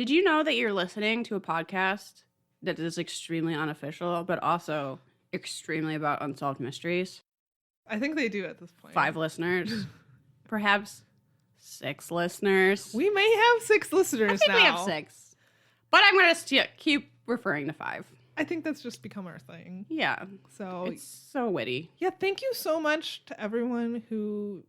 Did you know that you're listening to a podcast that is extremely unofficial, but also extremely about unsolved mysteries? I think they do at this point. 5 listeners. Perhaps 6 listeners. We may have 6 listeners I think now. we have 6. But I'm going to keep referring to 5. I think that's just become our thing. Yeah. So It's so witty. yeah, thank you so much to everyone who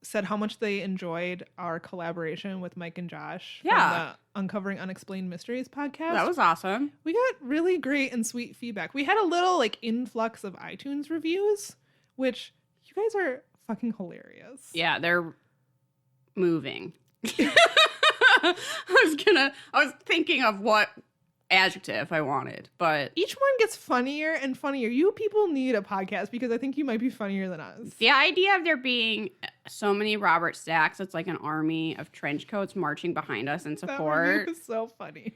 said how much they enjoyed our collaboration with Mike and Josh from the Uncovering Unexplained Mysteries podcast. That was awesome. We got really great and sweet feedback. We had a little like influx of iTunes reviews, which you guys are fucking hilarious. Yeah, they're moving. I was thinking of what adjective I wanted, but Each one gets funnier and funnier. You people need a podcast because I think you might be funnier than us. the idea of there being so many Robert Stacks, it's like an army of trench coats marching behind us in That support. review is so funny.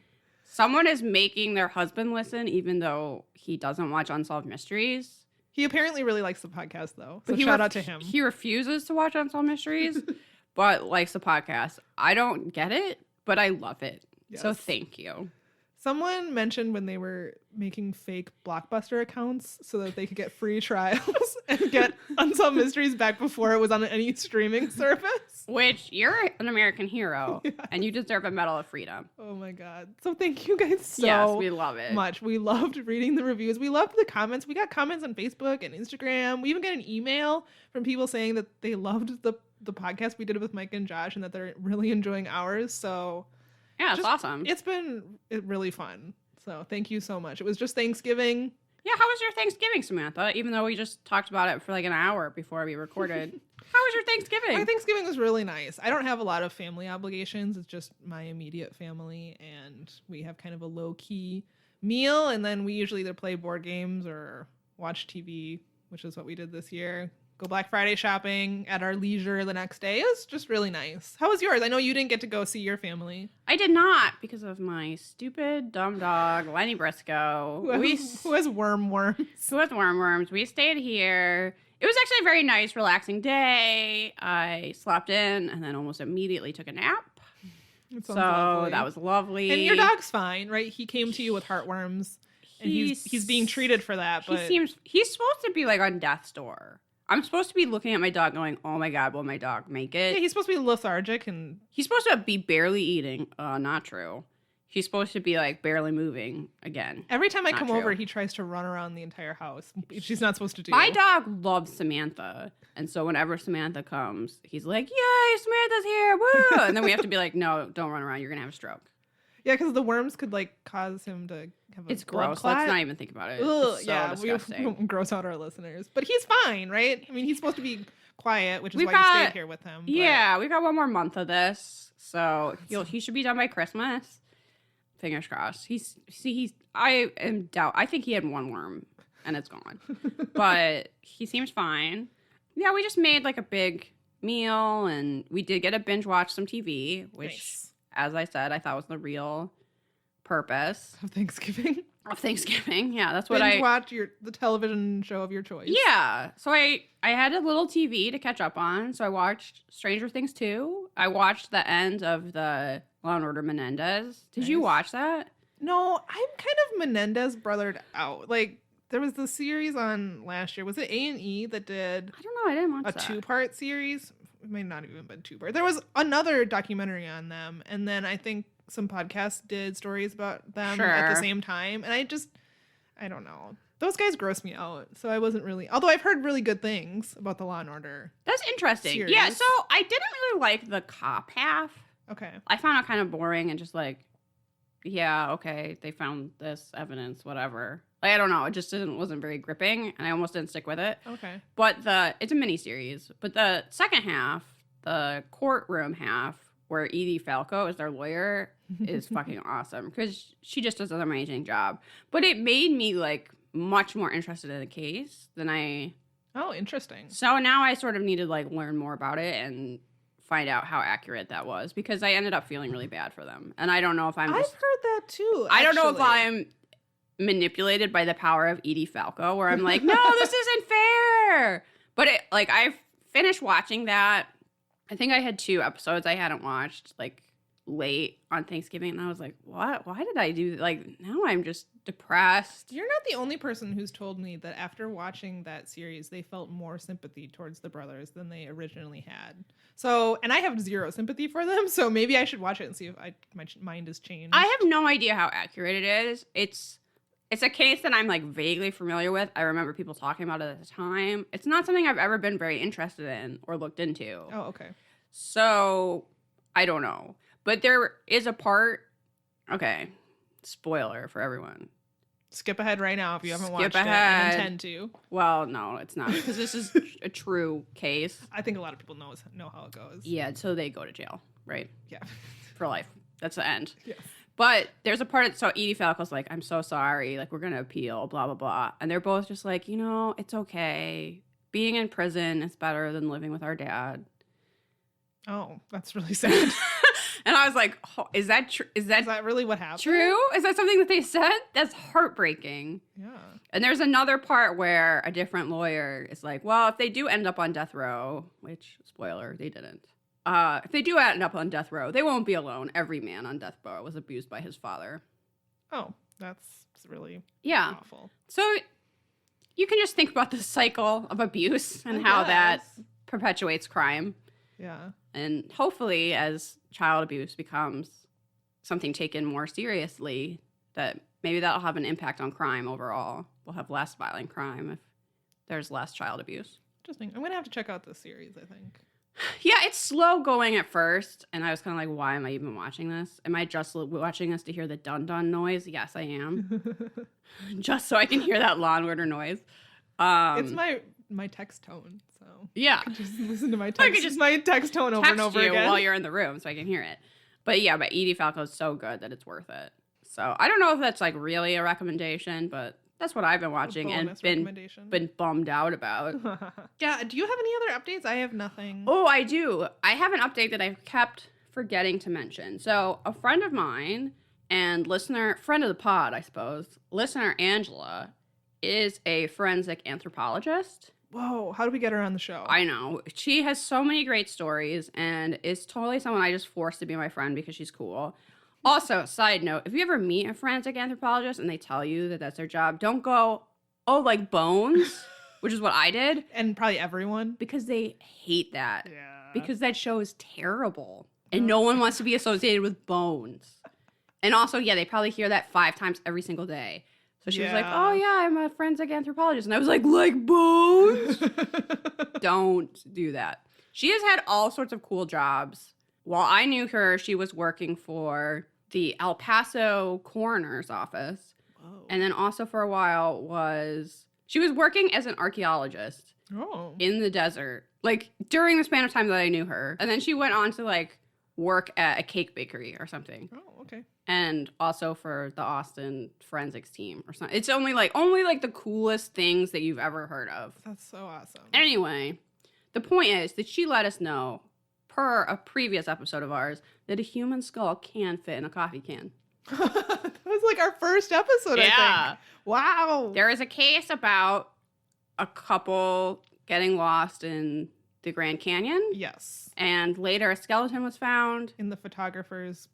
Someone is making their husband listen, even though he doesn't watch Unsolved Mysteries. He apparently really likes the podcast though. So But shout out to him. He refuses to watch Unsolved Mysteries, but likes the podcast. I don't get it, but I love it. So Yes. thank you. Someone mentioned when they were making fake Blockbuster accounts so that they could get free trials and get Unsolved Mysteries back before it was on any streaming service. Which, you're an American hero, and you deserve a Medal of Freedom. Oh my god. So thank you guys so Yes, we love it. much. We loved reading the reviews. We loved the comments. We got comments on Facebook and Instagram. We even got an email from people saying that they loved the podcast we did with Mike and Josh and that they're really enjoying ours. So Yeah, it's awesome. it's been really fun. So thank you so much. It was just Thanksgiving. Yeah, how was your Thanksgiving, Samantha? Even though we just talked about it for like an hour before we recorded. How was your Thanksgiving? My Thanksgiving was really nice. I don't have a lot of family obligations. It's just my immediate family, and we have kind of a low-key meal, and then we usually either play board games or watch TV, which is what we did this year. Go Black Friday shopping at our leisure the next day. It was just really nice. How was yours? I know you didn't get to go see your family. I did not because of my stupid, dumb dog, Lenny Briscoe. Who has worms? Who has worms. We stayed here. It was actually a very nice, relaxing day. I slept in and then almost immediately took a nap. It So sounds lovely. that was lovely. And your dog's fine, right? He came to you with heartworms, and he's being treated for that. But he's supposed to be like on death's door. I'm supposed to be looking at my dog going, oh my God, will my dog make it? yeah, he's supposed to be lethargic and He's supposed to be barely eating. Not true. He's supposed to be like barely moving again. every time I Not come true. over, he tries to run around the entire house. She's not supposed to do. My dog loves Samantha. And so whenever Samantha comes, he's like, yay, Samantha's here. Woo. And then we have to be like, no, don't run around. You're going to have a stroke. Yeah, because the worms could like cause him to have a It's blood gross. clot. Let's not even think about it. Ugh, It's so yeah, disgusting. we won't gross out our listeners. But he's fine, right? I mean, he's supposed to be quiet, which is We've why you got- stayed here with him. but- Yeah, we've got one more month of this. So he should be done by Christmas. Fingers crossed. I think he had one worm and it's gone. But he seems fine. Yeah, we just made like a big meal and we did get to binge watch some TV, which, Nice. as I said, I thought was the real purpose Of Thanksgiving. of Thanksgiving. Yeah, that's what Binge watch the television show of your choice. Yeah. So I had a little TV to catch up on. So I watched Stranger Things 2. I watched the end of the Law and Order Menendez. Did you Nice. watch that? No, I'm kind of Menendez brothered out. Like there was the series on last year. Was it A&E that did I don't know. I didn't watch a that. 2-part series? It may not have even been 2-part. There was another documentary on them, and then I think some podcasts did stories about them at the Sure. same time. And I don't know. Those guys gross me out. So I wasn't really, although I've heard really good things about the Law and Order. That's interesting. Series. Yeah. So I didn't really like the cop half. Okay. I found it kind of boring and just like, yeah, okay, they found this evidence, whatever. Like, I don't know. It just wasn't very gripping, and I almost didn't stick with it. Okay. But it's a miniseries. But the second half, the courtroom half, where Edie Falco is their lawyer, is fucking awesome because she just does an amazing job. But it made me like much more interested in the case than I. Oh, interesting. So now I sort of need to like learn more about it and find out how accurate that was because I ended up feeling really bad for them, and I don't know if I've heard that too. I don't know if actually. I'm manipulated by the power of Edie Falco, where I'm like, no, this isn't fair. But I finished watching that. I think I had 2 episodes I hadn't watched, like late on Thanksgiving, and I was like, what? Why did I do that? Like, now I'm just depressed. You're not the only person who's told me that after watching that series, they felt more sympathy towards the brothers than they originally had. So, and I have zero sympathy for them, so maybe I should watch it and see if my mind has changed. I have no idea how accurate it is. It's a case that I'm like vaguely familiar with. I remember people talking about it at the time. It's not something I've ever been very interested in or looked into. Oh, okay. So, I don't know. But there is a part, okay, spoiler for everyone. Skip ahead right now if you haven't watched ahead. it and intend to. Well, no, it's not, because this is a true case. I think a lot of people know how it goes. Yeah, so they go to jail, right? Yeah. For life. That's the end. Yes. But there's a part, so Edie Falco's like, I'm so sorry, like, we're going to appeal, blah, blah, blah. And they're both just like, you know, it's okay. Being in prison is better than living with our dad. Oh, that's really sad. And I was like, oh, is that true? Is that really what happened? true? Is that something that they said? That's heartbreaking. Yeah. And there's another part where a different lawyer is like, well, if they do end up on death row, which, spoiler, they didn't. If they do end up on death row, they won't be alone. Every man on death row was abused by his father. Oh, that's really awful. So you can just think about the cycle of abuse and how that perpetuates crime. Yeah. And hopefully, as child abuse becomes something taken more seriously, that maybe that'll have an impact on crime overall. We'll have less violent crime if there's less child abuse. Interesting. I'm going to have to check out this series, I think. Yeah, it's slow going at first, and I was kind of like, why am I even watching this? Am I just watching this to hear the dun-dun noise? Yes, I am. Just so I can hear that lawn order noise. It's my text tone, so yeah, I can just listen to my text tone over and over again while you're in the room, so I can hear it. But yeah, but Edie Falco is so good that it's worth it. So I don't know if that's like really a recommendation, but that's what I've been watching and been bummed out about. Yeah, do you have any other updates? I have nothing. Oh, I do. I have an update that I've kept forgetting to mention. So a friend of mine and friend of the pod, I suppose, listener Angela, is a forensic anthropologist. Whoa, how do we get her on the show? I know. She has so many great stories and is totally someone I just forced to be my friend because she's cool. Also, side note, if you ever meet a forensic anthropologist and they tell you that that's their job, don't go, oh, like bones, which is what I did. And probably everyone. Because they hate that. Yeah. Because that show is terrible. And no one wants to be associated with bones. And also, yeah, they probably hear that 5 times every single day. So she was like, oh, yeah, I'm a forensic anthropologist. And I was like bones? Don't do that. She has had all sorts of cool jobs. While I knew her, she was working for the El Paso coroner's office. Whoa. And then also for a while she was working as an archaeologist in the desert, like during the span of time that I knew her. And then she went on to like work at a cake bakery or something. Oh, okay. And also for the Austin forensics team or something. It's only like the coolest things that you've ever heard of. That's so awesome. Anyway, the point is that she let us know, per a previous episode of ours, that a human skull can fit in a coffee can. That was like our first episode, I think. Wow. There is a case about a couple getting lost in the Grand Canyon. Yes. And later a skeleton was found. In the photographer's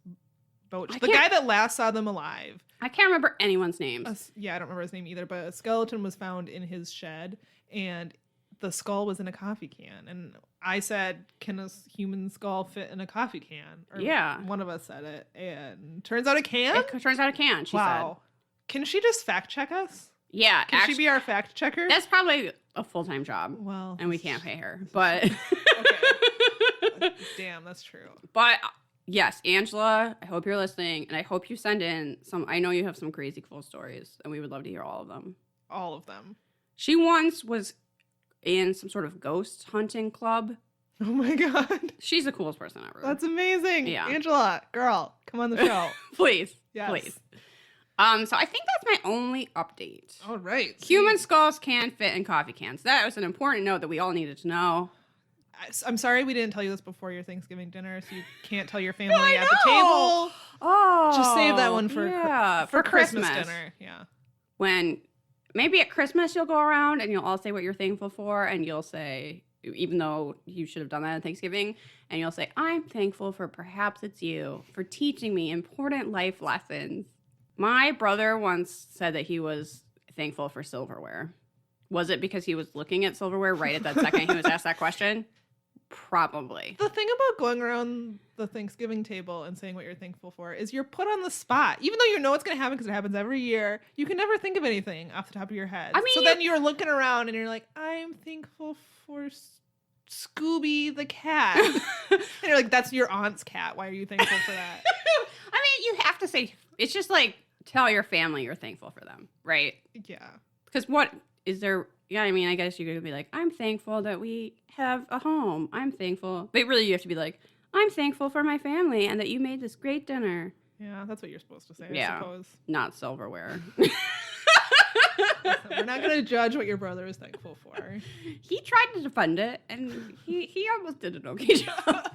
boat. The guy that last saw them alive. I can't remember anyone's names. I don't remember his name either, but a skeleton was found in his shed, and the skull was in a coffee can. And I said, can a human skull fit in a coffee can? Or one of us said it, and turns out it can? It turns out it can, she said. Can she just fact check us? Yeah. Can she be our fact checker? That's probably a full-time job. Well. And we can't pay her. But. Okay. Damn, that's true. But yes, Angela, I hope you're listening. And I hope you send in I know you have some crazy cool stories. And we would love to hear all of them. All of them. She once was in some sort of ghost hunting club. Oh my God. She's the coolest person ever. That's amazing. Yeah. Angela, girl, come on the show. Please. Yes. Please. So I think that's my only update. All right. Human skulls can fit in coffee cans. That was an important note that we all needed to know. I'm sorry we didn't tell you this before your Thanksgiving dinner, so you can't tell your family at the table. Oh. Just save that one for Christmas dinner. Yeah. When maybe at Christmas you'll go around and you'll all say what you're thankful for, and you'll say, even though you should have done that on Thanksgiving. And you'll say, I'm thankful for perhaps it's you for teaching me important life lessons. My brother once said that he was thankful for silverware. Was it because he was looking at silverware right at that second he was asked that question? Probably. The thing about going around the Thanksgiving table and saying what you're thankful for is you're put on the spot. Even though you know what's going to happen because it happens every year, you can never think of anything off the top of your head. I mean, so then you're looking around and you're like, I'm thankful for Scooby the cat. And you're like, that's your aunt's cat. Why are you thankful for that? I mean, you have to say, it's just like, tell your family you're thankful for them, right? Yeah. Because what is there? Yeah, I mean, I guess you could be like, I'm thankful that we have a home. I'm thankful. But really, you have to be like, I'm thankful for my family and that you made this great dinner. Yeah, that's what you're supposed to say, I suppose. Not silverware. Listen, we're not going to judge what your brother is thankful for. He tried to defend it, and he almost did an okay job.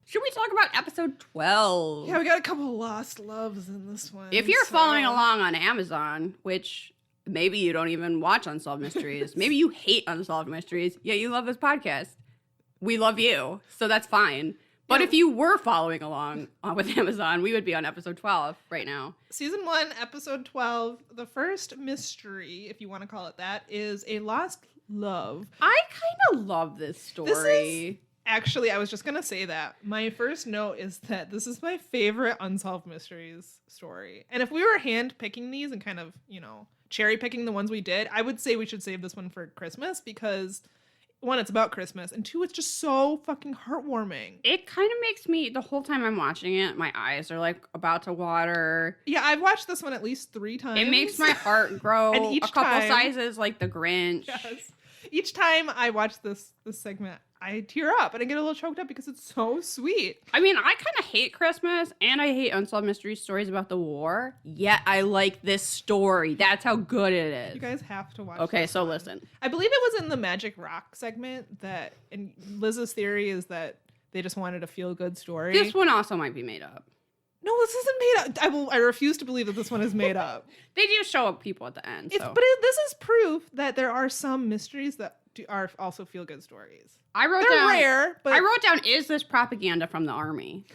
Should we talk about episode 12? Yeah, we got a couple lost loves in this one. If you're following along on Amazon, which maybe you don't even watch Unsolved Mysteries, maybe you hate Unsolved Mysteries, yet you love this podcast, we love you, so that's fine. But if you were following along with Amazon, we would be on episode 12 right now. Season 1, episode 12, the first mystery, if you want to call it that, is a lost love. I kind of love this story. Actually, I was just going to say that. My first note is that this is my favorite Unsolved Mysteries story. And if we were hand-picking these and kind of, cherry-picking the ones we did, I would say we should save this one for Christmas because, one, it's about Christmas, and two, it's just so fucking heartwarming. It kind of makes me, the whole time I'm watching it, my eyes are, like, about to water. Yeah, I've watched this one at least 3 times. It makes my heart grow and each a couple time, sizes like the Grinch. Yes. Each time I watch this segment, I tear up and I get a little choked up because it's so sweet. I mean, I kind of hate Christmas and I hate Unsolved Mysteries stories about the war, yet I like this story. That's how good it is. You guys have to watch Okay, this so one. listen. I believe it was in the Magic Rock segment that, and Liz's theory is that they just wanted a feel-good story. This one also might be made up. No, this isn't made up. I refuse to believe that this one is made up. They do show up people at the end. So. But this is proof that there are some mysteries that are also feel-good stories. They're rare, but I wrote down, is this propaganda from the army?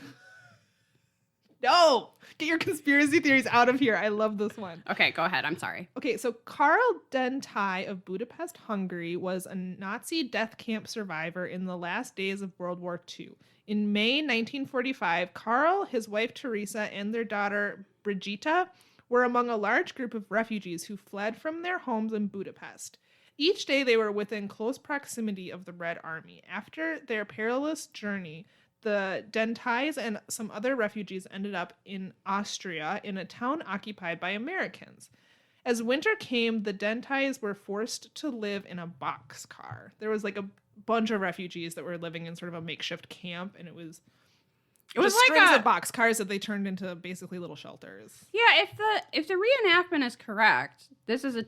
No! Get your conspiracy theories out of here. I love this one. Okay, go ahead. I'm sorry. Okay, so Karl Dentai of Budapest, Hungary, was a Nazi death camp survivor in the last days of World War II. In May 1945, Karl, his wife Teresa, and their daughter Brigitta were among a large group of refugees who fled from their homes in Budapest. Each day they were within close proximity of the Red Army. After their perilous journey, the Dentais and some other refugees ended up in Austria in a town occupied by Americans. As winter came, the Dentais were forced to live in a boxcar. There was like a bunch of refugees that were living in sort of a makeshift camp, and it was just like strings of boxcars that they turned into basically little shelters. Yeah, if the reenactment is correct, this is a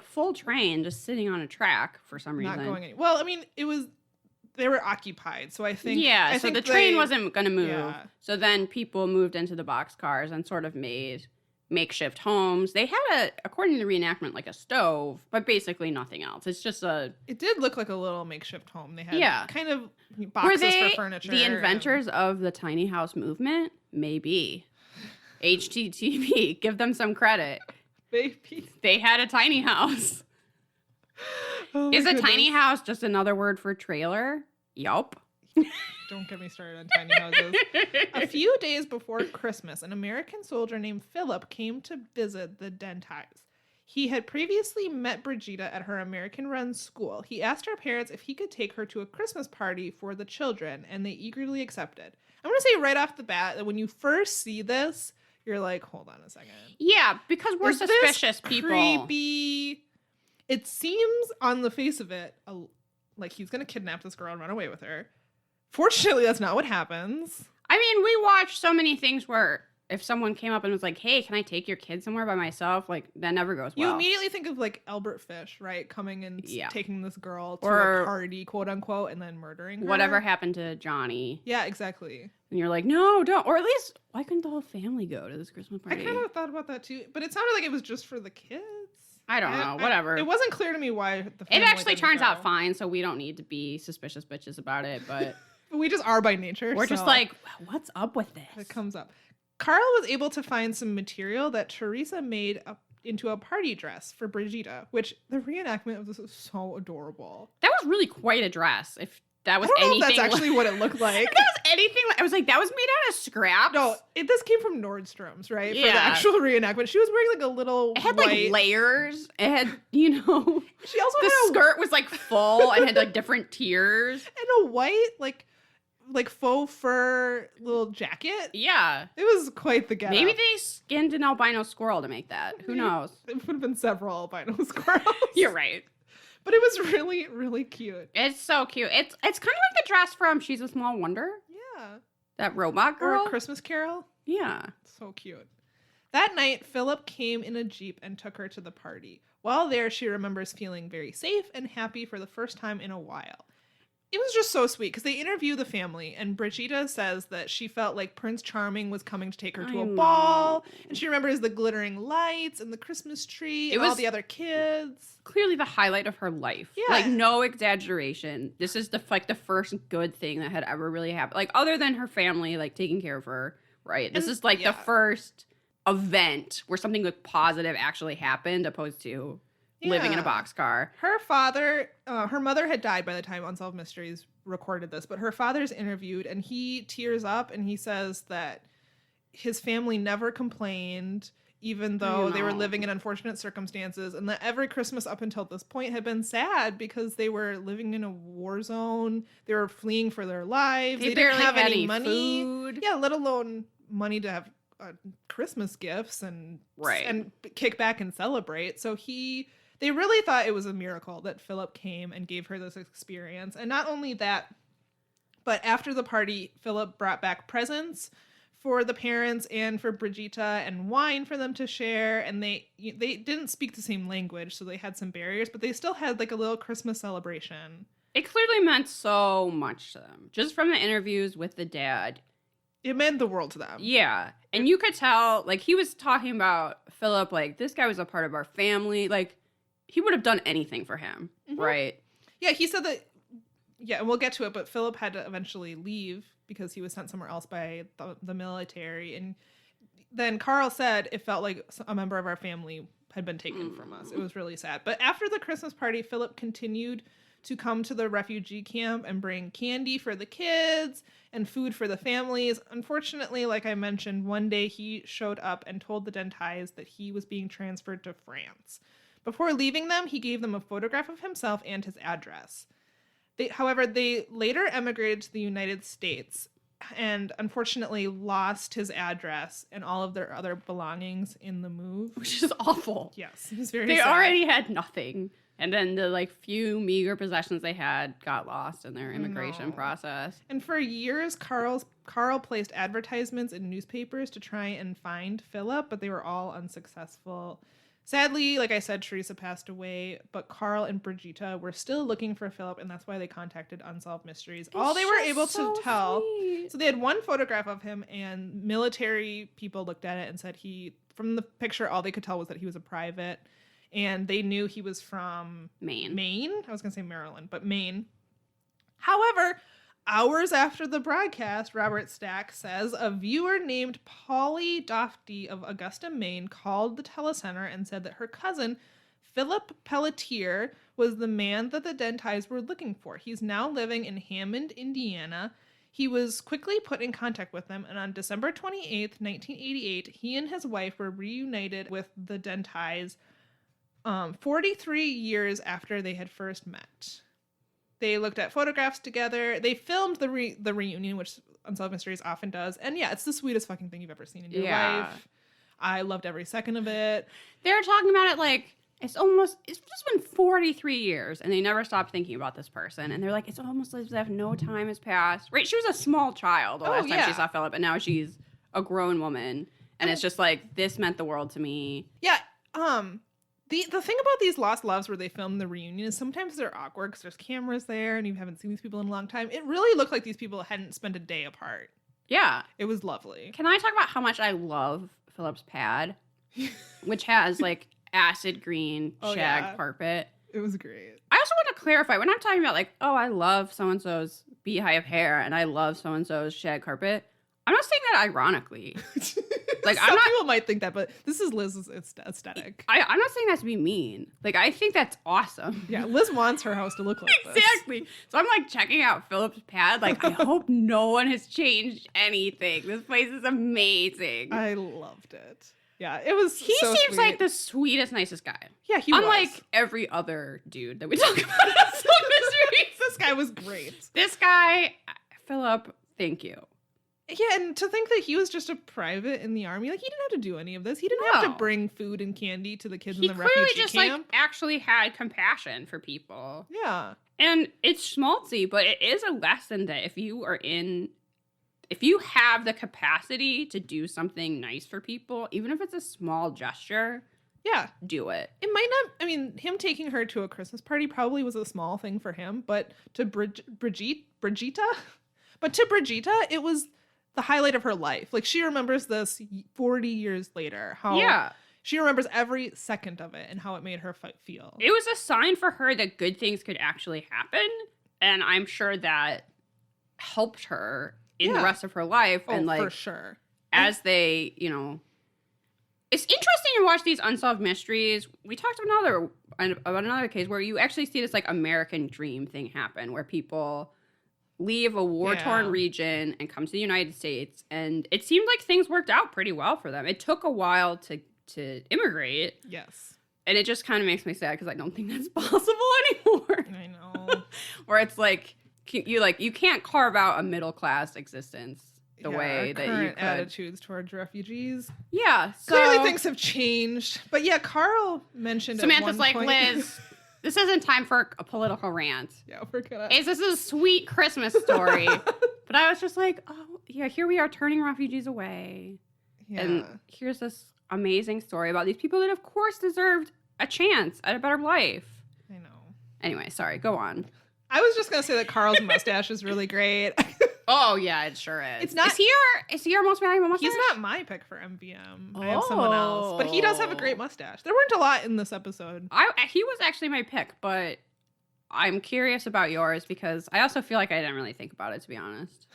full train just sitting on a track for some reason. Not going anywhere. Well, I mean, they were occupied, so I think so the train wasn't going to move. Yeah. So then people moved into the boxcars and sort of made makeshift homes. They had according to the reenactment, like a stove, but basically nothing else. It's just It did look like a little makeshift home. They had kind of boxes for furniture. The inventors of the tiny house movement? Maybe. HTTP, give them some credit. Baby. They had a tiny house. Oh Is a tiny house just another word for trailer? Yup. Don't get me started on tiny houses. A few days before Christmas, an American soldier named Philip came to visit the Dentais. He had previously met Brigitta at her American-run school. He asked her parents if he could take her to a Christmas party for the children, and they eagerly accepted. I'm going to say right off the bat that when you first see this, you're like, hold on a second. Yeah, because we're suspicious people. Creepy. It seems on the face of it like he's going to kidnap this girl and run away with her. Fortunately, that's not what happens. I mean, we watch so many things where if someone came up and was like, hey, can I take your kid somewhere by myself? Like, that never goes well. You immediately think of, like, Albert Fish, right? Coming and taking this girl to a party, quote unquote, and then murdering her. Whatever happened to Johnny. Yeah, exactly. And you're like, no, don't. Or at least, why couldn't the whole family go to this Christmas party? I kind of thought about that, too. But it sounded like it was just for the kids. I don't know. Whatever. It wasn't clear to me why the It family actually didn't turns go. out fine, so we don't need to be suspicious bitches about it, but We just are by nature. we're just so like, what's up with this? it comes up. Carl was able to find some material that Teresa made up into a party dress for Brigida, which the reenactment of this is so adorable. That was really quite a dress. If that was I don't know anything if that's actually what it looked like. if that was anything I was like, that was made out of scraps. No, this came from Nordstrom's, right? For the Yeah. actual reenactment. She was wearing like a little It had white... like layers. It had, you know, She also the had skirt was like full and had like different tiers. and a white like faux fur little jacket. Yeah. It was quite the getup. Maybe they skinned an albino squirrel to make that. Who knows? It would have been several albino squirrels. You're right. But it was really, really cute. It's so cute. It's kind of like the dress from She's a Small Wonder. Yeah. That robot girl. Or a Christmas Carol. Yeah. So cute. That night, Philip came in a Jeep and took her to the party. While there, she remembers feeling very safe and happy for the first time in a while. It was just so sweet because they interview the family, and Brigida says that she felt like Prince Charming was coming to take her to a ball, and she remembers the glittering lights and the Christmas tree and all the other kids. Clearly the highlight of her life. Yeah. Like, no exaggeration. This is the first good thing that had ever really happened. Like, other than her family, like, taking care of her, right? This is like the first event where something like positive actually happened, opposed to living in a boxcar. Her father, her mother had died by the time Unsolved Mysteries recorded this, but her father's interviewed and he tears up and he says that his family never complained, even though they were living in unfortunate circumstances, and that every Christmas up until this point had been sad because they were living in a war zone. They were fleeing for their lives. They didn't have any money. Food. Yeah, let alone money to have Christmas gifts and kick back and celebrate. So they really thought it was a miracle that Philip came and gave her this experience. And not only that, but after the party, Philip brought back presents for the parents and for Brigida and wine for them to share. And they didn't speak the same language, so they had some barriers, but they still had like a little Christmas celebration. It clearly meant so much to them. Just from the interviews with the dad. It meant the world to them. Yeah. And you could tell, like, he was talking about Philip, like, this guy was a part of our family. Like, he would have done anything for him, right? Yeah, he said that, and we'll get to it, but Philip had to eventually leave because he was sent somewhere else by the military. And then Carl said it felt like a member of our family had been taken from us. It was really sad. But after the Christmas party, Philip continued to come to the refugee camp and bring candy for the kids and food for the families. Unfortunately, like I mentioned, one day he showed up and told the Dentais that he was being transferred to France. Before leaving them, he gave them a photograph of himself and his address. However, they later emigrated to the United States and unfortunately lost his address and all of their other belongings in the move. Which is awful. Yes, it was very They sad. already had nothing. And then the, like, few meager possessions they had got lost in their immigration process. And for years, Carl placed advertisements in newspapers to try and find Philip, but they were all unsuccessful. Sadly, like I said, Teresa passed away, but Carl and Brigida were still looking for Philip, and that's why they contacted Unsolved Mysteries. All they were able to tell... Sweet. So they had one photograph of him, and military people looked at it and said from the picture, all they could tell was that he was a private, and they knew he was from Maine? I was going to say Maryland, but Maine. However, hours after the broadcast, Robert Stack says a viewer named Polly Dofty of Augusta, Maine, called the telecenter and said that her cousin, Philip Pelletier, was the man that the Dentais were looking for. He's now living in Hammond, Indiana. He was quickly put in contact with them, and on December 28th, 1988, he and his wife were reunited with the Dentais 43 years after they had first met. They looked at photographs together. They filmed the reunion, which Unsolved Mysteries often does. And yeah, it's the sweetest fucking thing you've ever seen in your life. I loved every second of it. They're talking about it like, it's just been 43 years and they never stopped thinking about this person. And they're like, it's almost as if no time has passed. Right? She was a small child the last time she saw Philip, and now she's a grown woman. And it's just like, this meant the world to me. Yeah. The thing about these lost loves where they film the reunion is sometimes they're awkward because there's cameras there and you haven't seen these people in a long time. It really looked like these people hadn't spent a day apart. Yeah. It was lovely. Can I talk about how much I love Philip's pad? Which has, like, acid green shag carpet. It was great. I also want to clarify, when I'm talking about like, oh, I love so-and-so's beehive hair and I love so-and-so's shag carpet, I'm not saying that ironically. Like, Some people might think that, but this is Liz's aesthetic. I'm not saying that to be mean. Like, I think that's awesome. Yeah, Liz wants her house to look like this. Exactly. So I'm like checking out Philip's pad. Like, I hope no one has changed anything. This place is amazing. I loved it. Yeah, it was. He so seems sweet. like the sweetest, nicest guy. Yeah, he Unlike was. every other dude that we talk about in Unsolved Mysteries. This guy was great. This guy, Philip, thank you. Yeah, and to think that he was just a private in the army, like he didn't have to do any of this. He didn't have to bring food and candy to the kids in the refugee camp. He clearly just like actually had compassion for people. Yeah. And it's schmaltzy, but it is a lesson that if you have the capacity to do something nice for people, even if it's a small gesture, yeah, do it. It might not, I mean, him taking her to a Christmas party probably was a small thing for him, but to Brigitte, it was the highlight of her life. Like, she remembers this 40 years later, how she remembers every second of it and how it made her feel. It was a sign for her that good things could actually happen, and I'm sure that helped her in the rest of her life. Oh, and like, for sure. As they, you know, it's interesting to watch these unsolved mysteries. We talked about another case where you actually see this like American dream thing happen, where people leave a war-torn region and come to the United States, and it seemed like things worked out pretty well for them. It took a while to immigrate. Yes. And it just kind of makes me sad because I don't think that's possible anymore. I know. Where it's like you can't carve out a middle-class existence the way that you could. Attitudes towards refugees. Yeah. So clearly things have changed. But yeah, Carl mentioned Samantha's at one like, point, Liz, this isn't time for a political rant. Yeah, we're gonna. This is a sweet Christmas story. But I was just like, oh, yeah, here we are turning refugees away. Yeah. And here's this amazing story about these people that, of course, deserved a chance at a better life. I know. Anyway, sorry, go on. I was just going to say that Carl's mustache is really great. Oh, yeah, it sure is. It's not. Is he our most valuable mustache? He's not my pick for MVM. I have someone else. But he does have a great mustache. There weren't a lot in this episode. He was actually my pick, but I'm curious about yours because I also feel like I didn't really think about it, to be honest.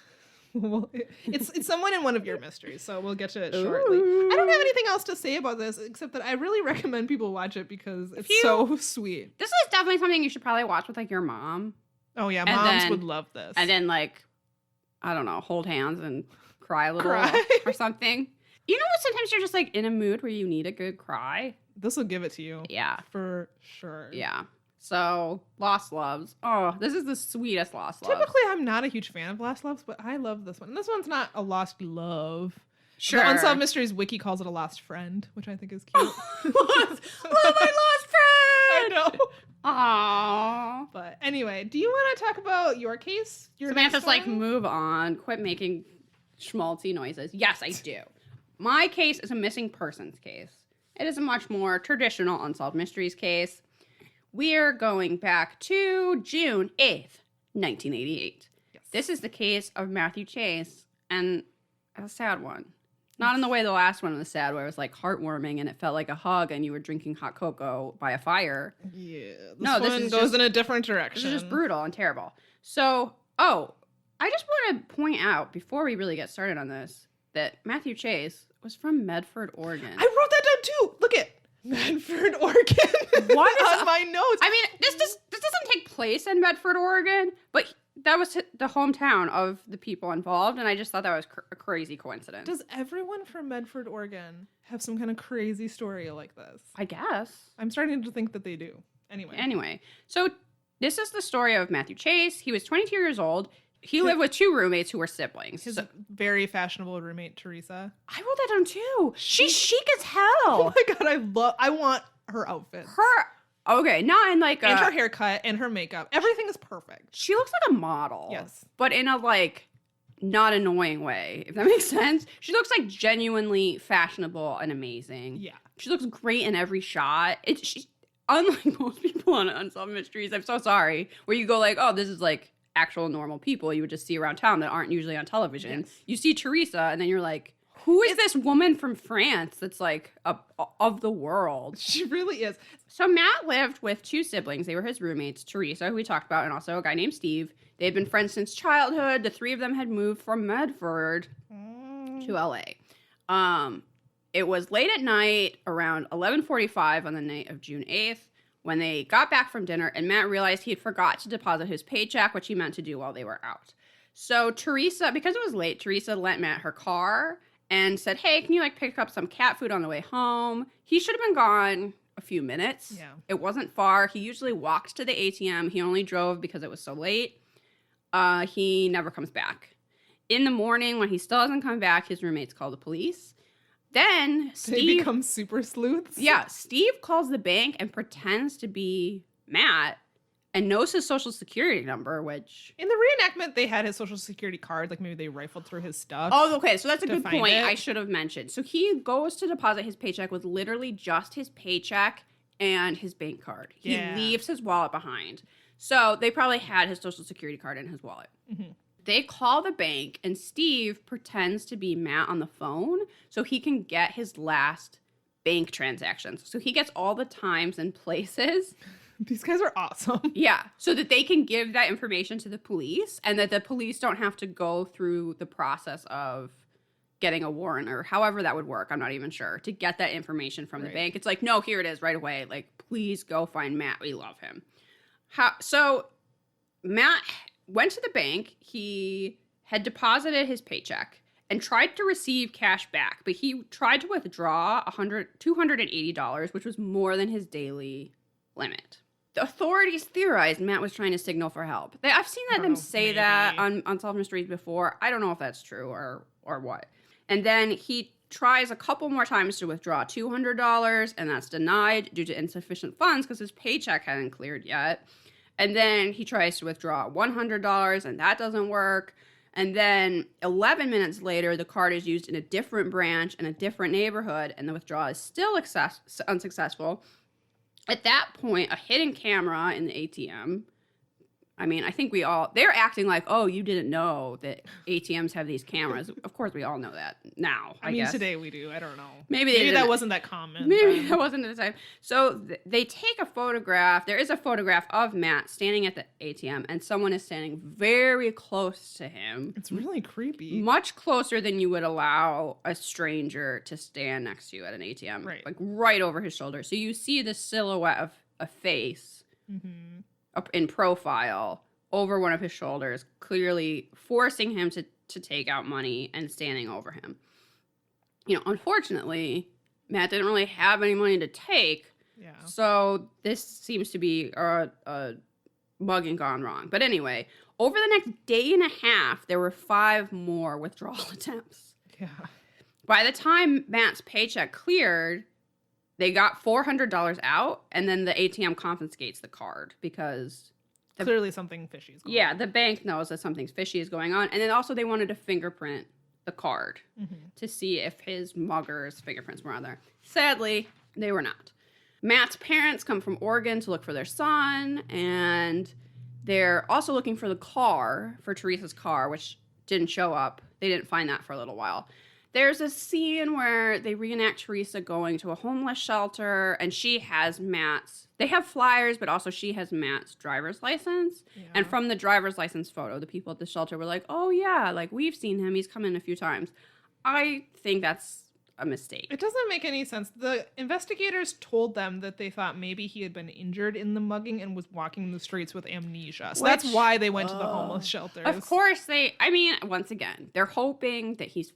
Well, it's someone in one of your mysteries, so we'll get to it shortly. I don't have anything else to say about this except that I really recommend people watch it because it's so sweet. This is definitely something you should probably watch with like your mom. Oh yeah, moms would love this. And then like, I don't know, hold hands and cry a little or something. You know what? Sometimes you're just like in a mood where you need a good cry. This will give it to you. Yeah, for sure. Yeah. So, Lost Loves. Oh, this is the sweetest Lost Loves. Typically, I'm not a huge fan of Lost Loves, but I love this one. And this one's not a lost love. Sure. The Unsolved Mysteries wiki calls it a lost friend, which I think is cute. Love my lost friend! I know. Aww. But anyway, do you want to talk about your case? Samantha's like, move on. Quit making schmaltzy noises. Yes, I do. My case is a missing persons case. It is a much more traditional Unsolved Mysteries case. We're going back to June 8th, 1988. Yes. This is the case of Matthew Chase, and a sad one. Not in the way the last one was sad, where it was like heartwarming and it felt like a hug and you were drinking hot cocoa by a fire. Yeah. This goes in a different direction. This is just brutal and terrible. So, I just want to point out, before we really get started on this, that Matthew Chase was from Medford, Oregon. I wrote that down too. Look at Medford, Oregon. What is on my notes? I mean, this doesn't take place in Medford, Oregon, but that was the hometown of the people involved, and I just thought that was a crazy coincidence. Does everyone from Medford, Oregon have some kind of crazy story like this? I guess. I'm starting to think that they do. Anyway, so this is the story of Matthew Chase. He was 22 years old. He lived with two roommates who were siblings. His very fashionable roommate, Teresa. I wrote that down too. She's chic as hell. Oh my god, I want her outfit. Okay, not in like and her haircut and her makeup. Everything is perfect. She looks like a model. Yes. But in a like not annoying way, if that makes sense. She looks like genuinely fashionable and amazing. Yeah. She looks great in every shot. She's unlike most people on Unsolved Mysteries. I'm so sorry. Where you go like, oh, this is like actual normal people you would just see around town that aren't usually on television. Yes. You see Teresa and then you're like, Who is this woman from France that's like of the world? She really is. So Matt lived with 2 siblings. They were his roommates, Teresa, who we talked about, and also a guy named Steve. They had been friends since childhood. The 3 of them had moved from Medford to LA. It was late at night, around 11:45 on the night of June 8th, when they got back from dinner, and Matt realized he had forgot to deposit his paycheck, which he meant to do while they were out. So Teresa, because it was late, Teresa lent Matt her car and said, hey, can you like pick up some cat food on the way home? He should have been gone a few minutes. Yeah. It wasn't far. He usually walked to the ATM. He only drove because it was so late. He never comes back. In the morning, when he still hasn't come back, his roommates call the police. Then Steve... They become super sleuths? Yeah, Steve calls the bank and pretends to be Matt and knows his social security number, which... In the reenactment, they had his social security card. Like, maybe they rifled through his stuff. Oh, okay. So that's a good point it. I should have mentioned. So he goes to deposit his paycheck with literally just his paycheck and his bank card. He leaves his wallet behind. So they probably had his social security card in his wallet. Mm-hmm. They call the bank, and Steve pretends to be Matt on the phone so he can get his last bank transactions. So he gets all the times and places. These guys are awesome. Yeah, so that they can give that information to the police and that the police don't have to go through the process of getting a warrant or however that would work. I'm not even sure. To get that information from the bank. It's like, no, here it is right away. Like, please go find Matt. We love him. So Matt went to the bank. He had deposited his paycheck and tried to receive cash back, but he tried to withdraw $280, which was more than his daily limit. The authorities theorized Matt was trying to signal for help. I've seen them say that on Unsolved Mysteries before. I don't know if that's true or what. And then he tries a couple more times to withdraw $200, and that's denied due to insufficient funds because his paycheck hadn't cleared yet. And then he tries to withdraw $100, and that doesn't work. And then 11 minutes later, the card is used in a different branch in a different neighborhood, and the withdrawal is still unsuccessful. At that point, a hidden camera in the ATM. I mean, I think they're acting like, oh, you didn't know that ATMs have these cameras. Of course, we all know that now, I guess. Today we do. I don't know. Maybe that wasn't that common. Maybe that wasn't at the time. So they take a photograph. There is a photograph of Matt standing at the ATM, and someone is standing very close to him. It's really creepy. Much closer than you would allow a stranger to stand next to you at an ATM. Right. Like right over his shoulder. So you see the silhouette of a face. Mm-hmm. Up in profile over one of his shoulders, clearly forcing him to take out money and standing over him. You know, unfortunately, Matt didn't really have any money to take. Yeah. So this seems to be a mugging gone wrong. But anyway, over the next day and a half, there were 5 more withdrawal attempts. Yeah. By the time Matt's paycheck cleared, they got $400 out, and then the ATM confiscates the card because... Clearly something fishy is going on. Yeah, the bank knows that something fishy is going on. And then also they wanted to fingerprint the card to see if his mugger's fingerprints were on there. Sadly, they were not. Matt's parents come from Oregon to look for their son, and they're also looking for the car, for Teresa's car, which didn't show up. They didn't find that for a little while. There's a scene where they reenact Teresa going to a homeless shelter, and she has Matt's... They have flyers, but also she has Matt's driver's license. Yeah. And from the driver's license photo, the people at the shelter were like, oh, yeah, like, we've seen him. He's come in a few times. I think that's a mistake. It doesn't make any sense. The investigators told them that they thought maybe he had been injured in the mugging and was walking the streets with amnesia. So that's why they went to the homeless shelters. Of course once again, they're hoping that he's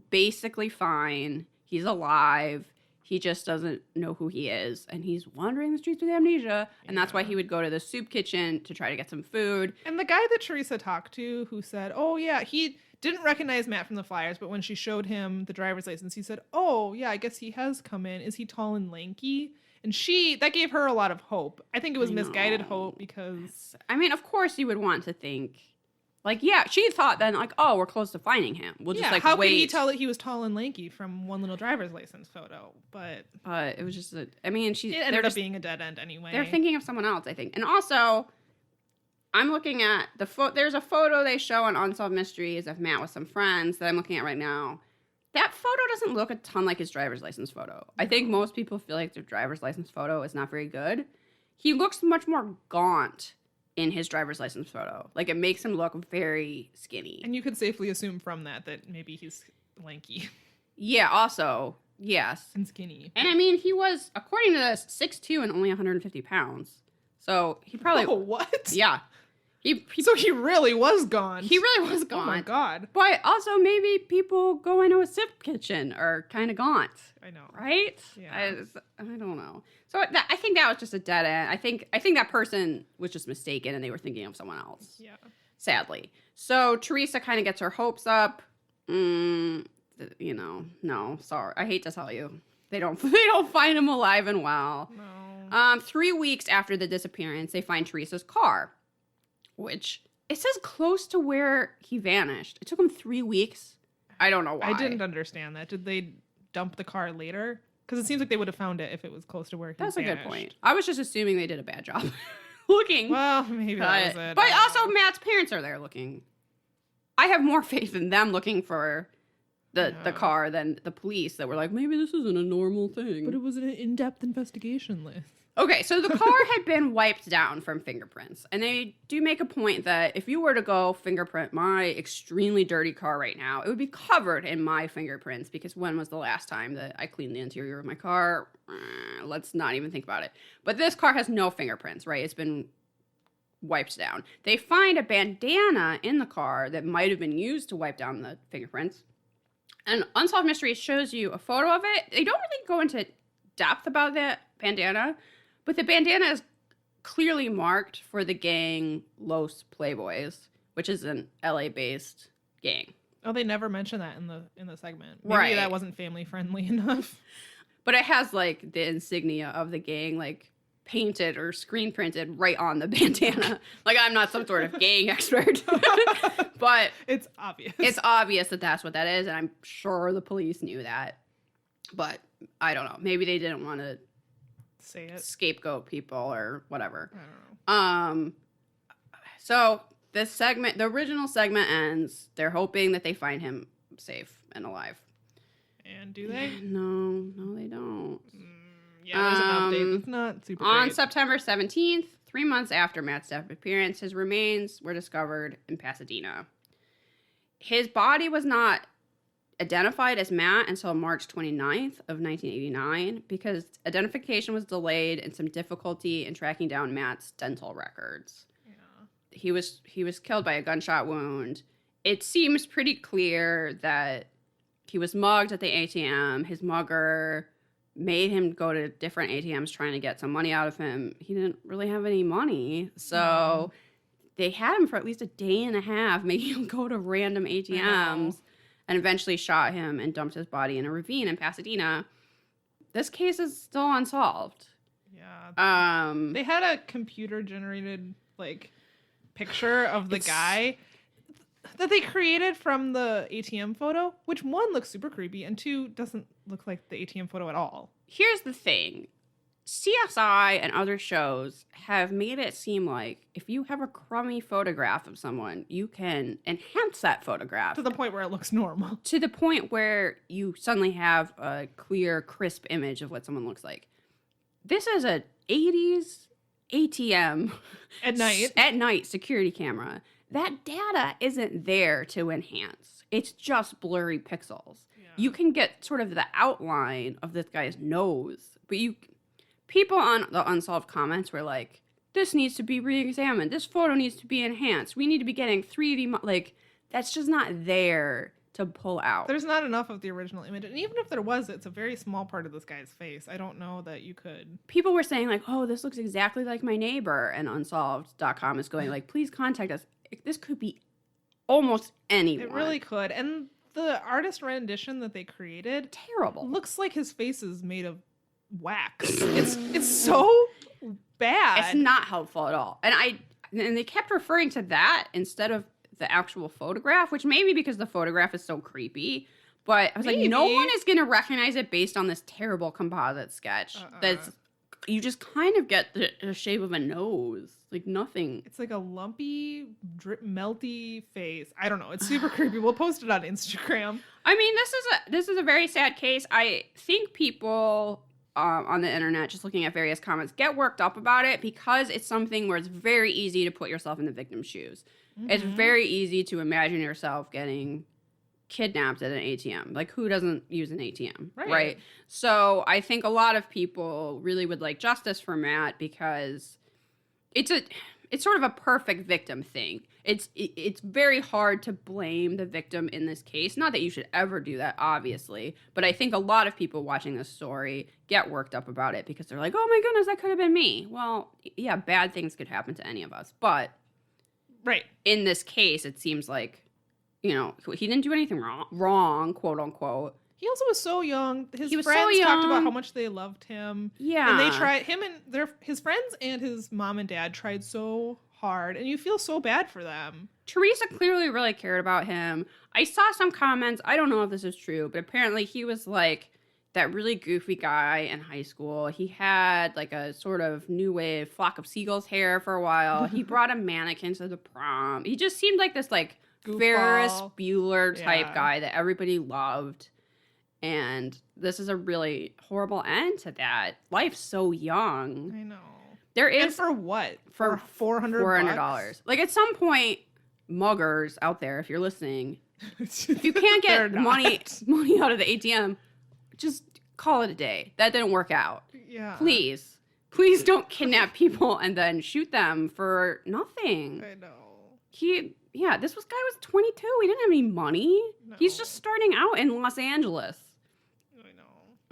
basically fine. He's alive. He just doesn't know who he is, and he's wandering the streets with amnesia, and that's why he would go to the soup kitchen to try to get some food. And the guy that Teresa talked to who said, oh, yeah, he didn't recognize Matt from the flyers, but when she showed him the driver's license, he said, oh, yeah, I guess he has come in. Is he tall and lanky? And that gave her a lot of hope. I think it was misguided hope because... I mean, of course you would want to think... Like, yeah, she thought then, like, oh, we're close to finding him. We'll just, how wait. Could he tell that he was tall and lanky from one little driver's license photo? But it was just it ended up being a dead end anyway. They're thinking of someone else, I think. And also, I'm looking at there's a photo they show on Unsolved Mysteries of Matt with some friends that I'm looking at right now. That photo doesn't look a ton like his driver's license photo. I think most people feel like their driver's license photo is not very good. He looks much more gaunt in his driver's license photo. Like, it makes him look very skinny. And you could safely assume from that maybe he's lanky. Yeah, also, yes. And skinny. And I mean, he was, according to this, 6'2" and only 150 pounds. So he probably... Oh, what? Yeah. So he really was gaunt. He really was gaunt. Oh, my God. But also, maybe people going to a soup kitchen are kind of gaunt. I know. Right? Yeah. I don't know. So I think that was just a dead end. I think that person was just mistaken and they were thinking of someone else. Yeah. Sadly. So Teresa kind of gets her hopes up. No, sorry. I hate to tell you. They don't find him alive and well. No. 3 weeks after the disappearance, they find Teresa's car, which it says close to where he vanished. It took him 3 weeks. I don't know why. I didn't understand that. Did they dump the car later? Because it seems like they would have found it if it was close to where he vanished. That's a good point. I was just assuming they did a bad job looking. Well, maybe that was it. But also, Matt's parents are there looking. I have more faith in them looking for the car than the police that were like, maybe this isn't a normal thing. But it was an in-depth investigation, Liz. Okay, so the car had been wiped down from fingerprints. And they do make a point that if you were to go fingerprint my extremely dirty car right now, it would be covered in my fingerprints, because when was the last time that I cleaned the interior of my car? Let's not even think about it. But this car has no fingerprints, right? It's been wiped down. They find a bandana in the car that might have been used to wipe down the fingerprints. And Unsolved Mysteries shows you a photo of it. They don't really go into depth about that bandana, but the bandana is clearly marked for the gang Los Playboys, which is an LA-based gang. Oh, they never mentioned that in the segment. Maybe Right. that wasn't family friendly enough. But it has like the insignia of the gang, like painted or screen printed right on the bandana. Like, I'm not some sort of gang expert, but it's obvious. It's obvious that that's what that is, and I'm sure the police knew that. But I don't know. Maybe they didn't want to say it, scapegoat people or whatever. I don't know. So the original segment ends. They're hoping that they find him safe and alive. And do they? No, they don't. Yeah, there's an update. It's not super On great. September 17th, 3 months after Matt's disappearance, his remains were discovered in Pasadena. His body was not identified as Matt until March 29th of 1989 because identification was delayed and some difficulty in tracking down Matt's dental records. Yeah. He was killed by a gunshot wound. It seems pretty clear that he was mugged at the ATM. His mugger made him go to different ATMs trying to get some money out of him. He didn't really have any money, so they had him for at least a day and a half, making him go to random ATMs, and eventually shot him and dumped his body in a ravine in Pasadena. This case is still unsolved. Yeah. They had a computer-generated, picture of the guy that they created from the ATM photo, which, 1, looks super creepy, and 2, doesn't look like the ATM photo at all. Here's the thing. CSI and other shows have made it seem like if you have a crummy photograph of someone, you can enhance that photograph. To the point where it looks normal. To the point where you suddenly have a clear, crisp image of what someone looks like. This is a 80s ATM. At night. At night security camera. That data isn't there to enhance. It's just blurry pixels. Yeah. You can get sort of the outline of this guy's nose, but people on the Unsolved comments were like, this needs to be re-examined. This photo needs to be enhanced. We need to be getting 3D, that's just not there to pull out. There's not enough of the original image. And even if there was, it's a very small part of this guy's face. I don't know that you could. People were saying oh, this looks exactly like my neighbor. And Unsolved.com is going please contact us. This could be almost anyone. It really could. And the artist rendition that they created, terrible. Looks like his face is made of wax. It's so bad. It's not helpful at all. And they kept referring to that instead of the actual photograph, which may be because the photograph is so creepy. But I was no one is going to recognize it based on this terrible composite sketch that's you just kind of get the shape of a nose. Like nothing. It's like a lumpy, melty face. I don't know. It's super creepy. We'll post it on Instagram. I mean, this is a very sad case. I think people on the internet, just looking at various comments, get worked up about it because it's something where it's very easy to put yourself in the victim's shoes. Mm-hmm. It's very easy to imagine yourself getting kidnapped at an ATM. Like, who doesn't use an ATM, right? So I think a lot of people really would like justice for Matt because it's sort of a perfect victim thing. It's very hard to blame the victim in this case. Not that you should ever do that, obviously, but I think a lot of people watching this story get worked up about it because they're like, oh my goodness, that could have been me. Well, yeah, bad things could happen to any of us, but in this case, it seems like, you know, he didn't do anything wrong, quote unquote. He also was so young. His friends talked about how much they loved him. Yeah. And they tried, his friends and his mom and dad tried so hard, and you feel so bad for them. Teresa clearly really cared about him. I saw some comments, I don't know if this is true, but apparently he was like that really goofy guy in high school. He had like a sort of new wave Flock of Seagulls hair for a while. He brought a mannequin to the prom. He just seemed like this like goofball, Ferris Bueller type guy that everybody loved. And this is a really horrible end to that. Life's so young. I know. There is. And for what? For $400. Like, at some point, muggers out there, if you're listening, if you can't get money out of the ATM, just call it a day. That didn't work out. Yeah. Please don't kidnap people and then shoot them for nothing. I know. This guy was 22. He didn't have any money. No. He's just starting out in Los Angeles.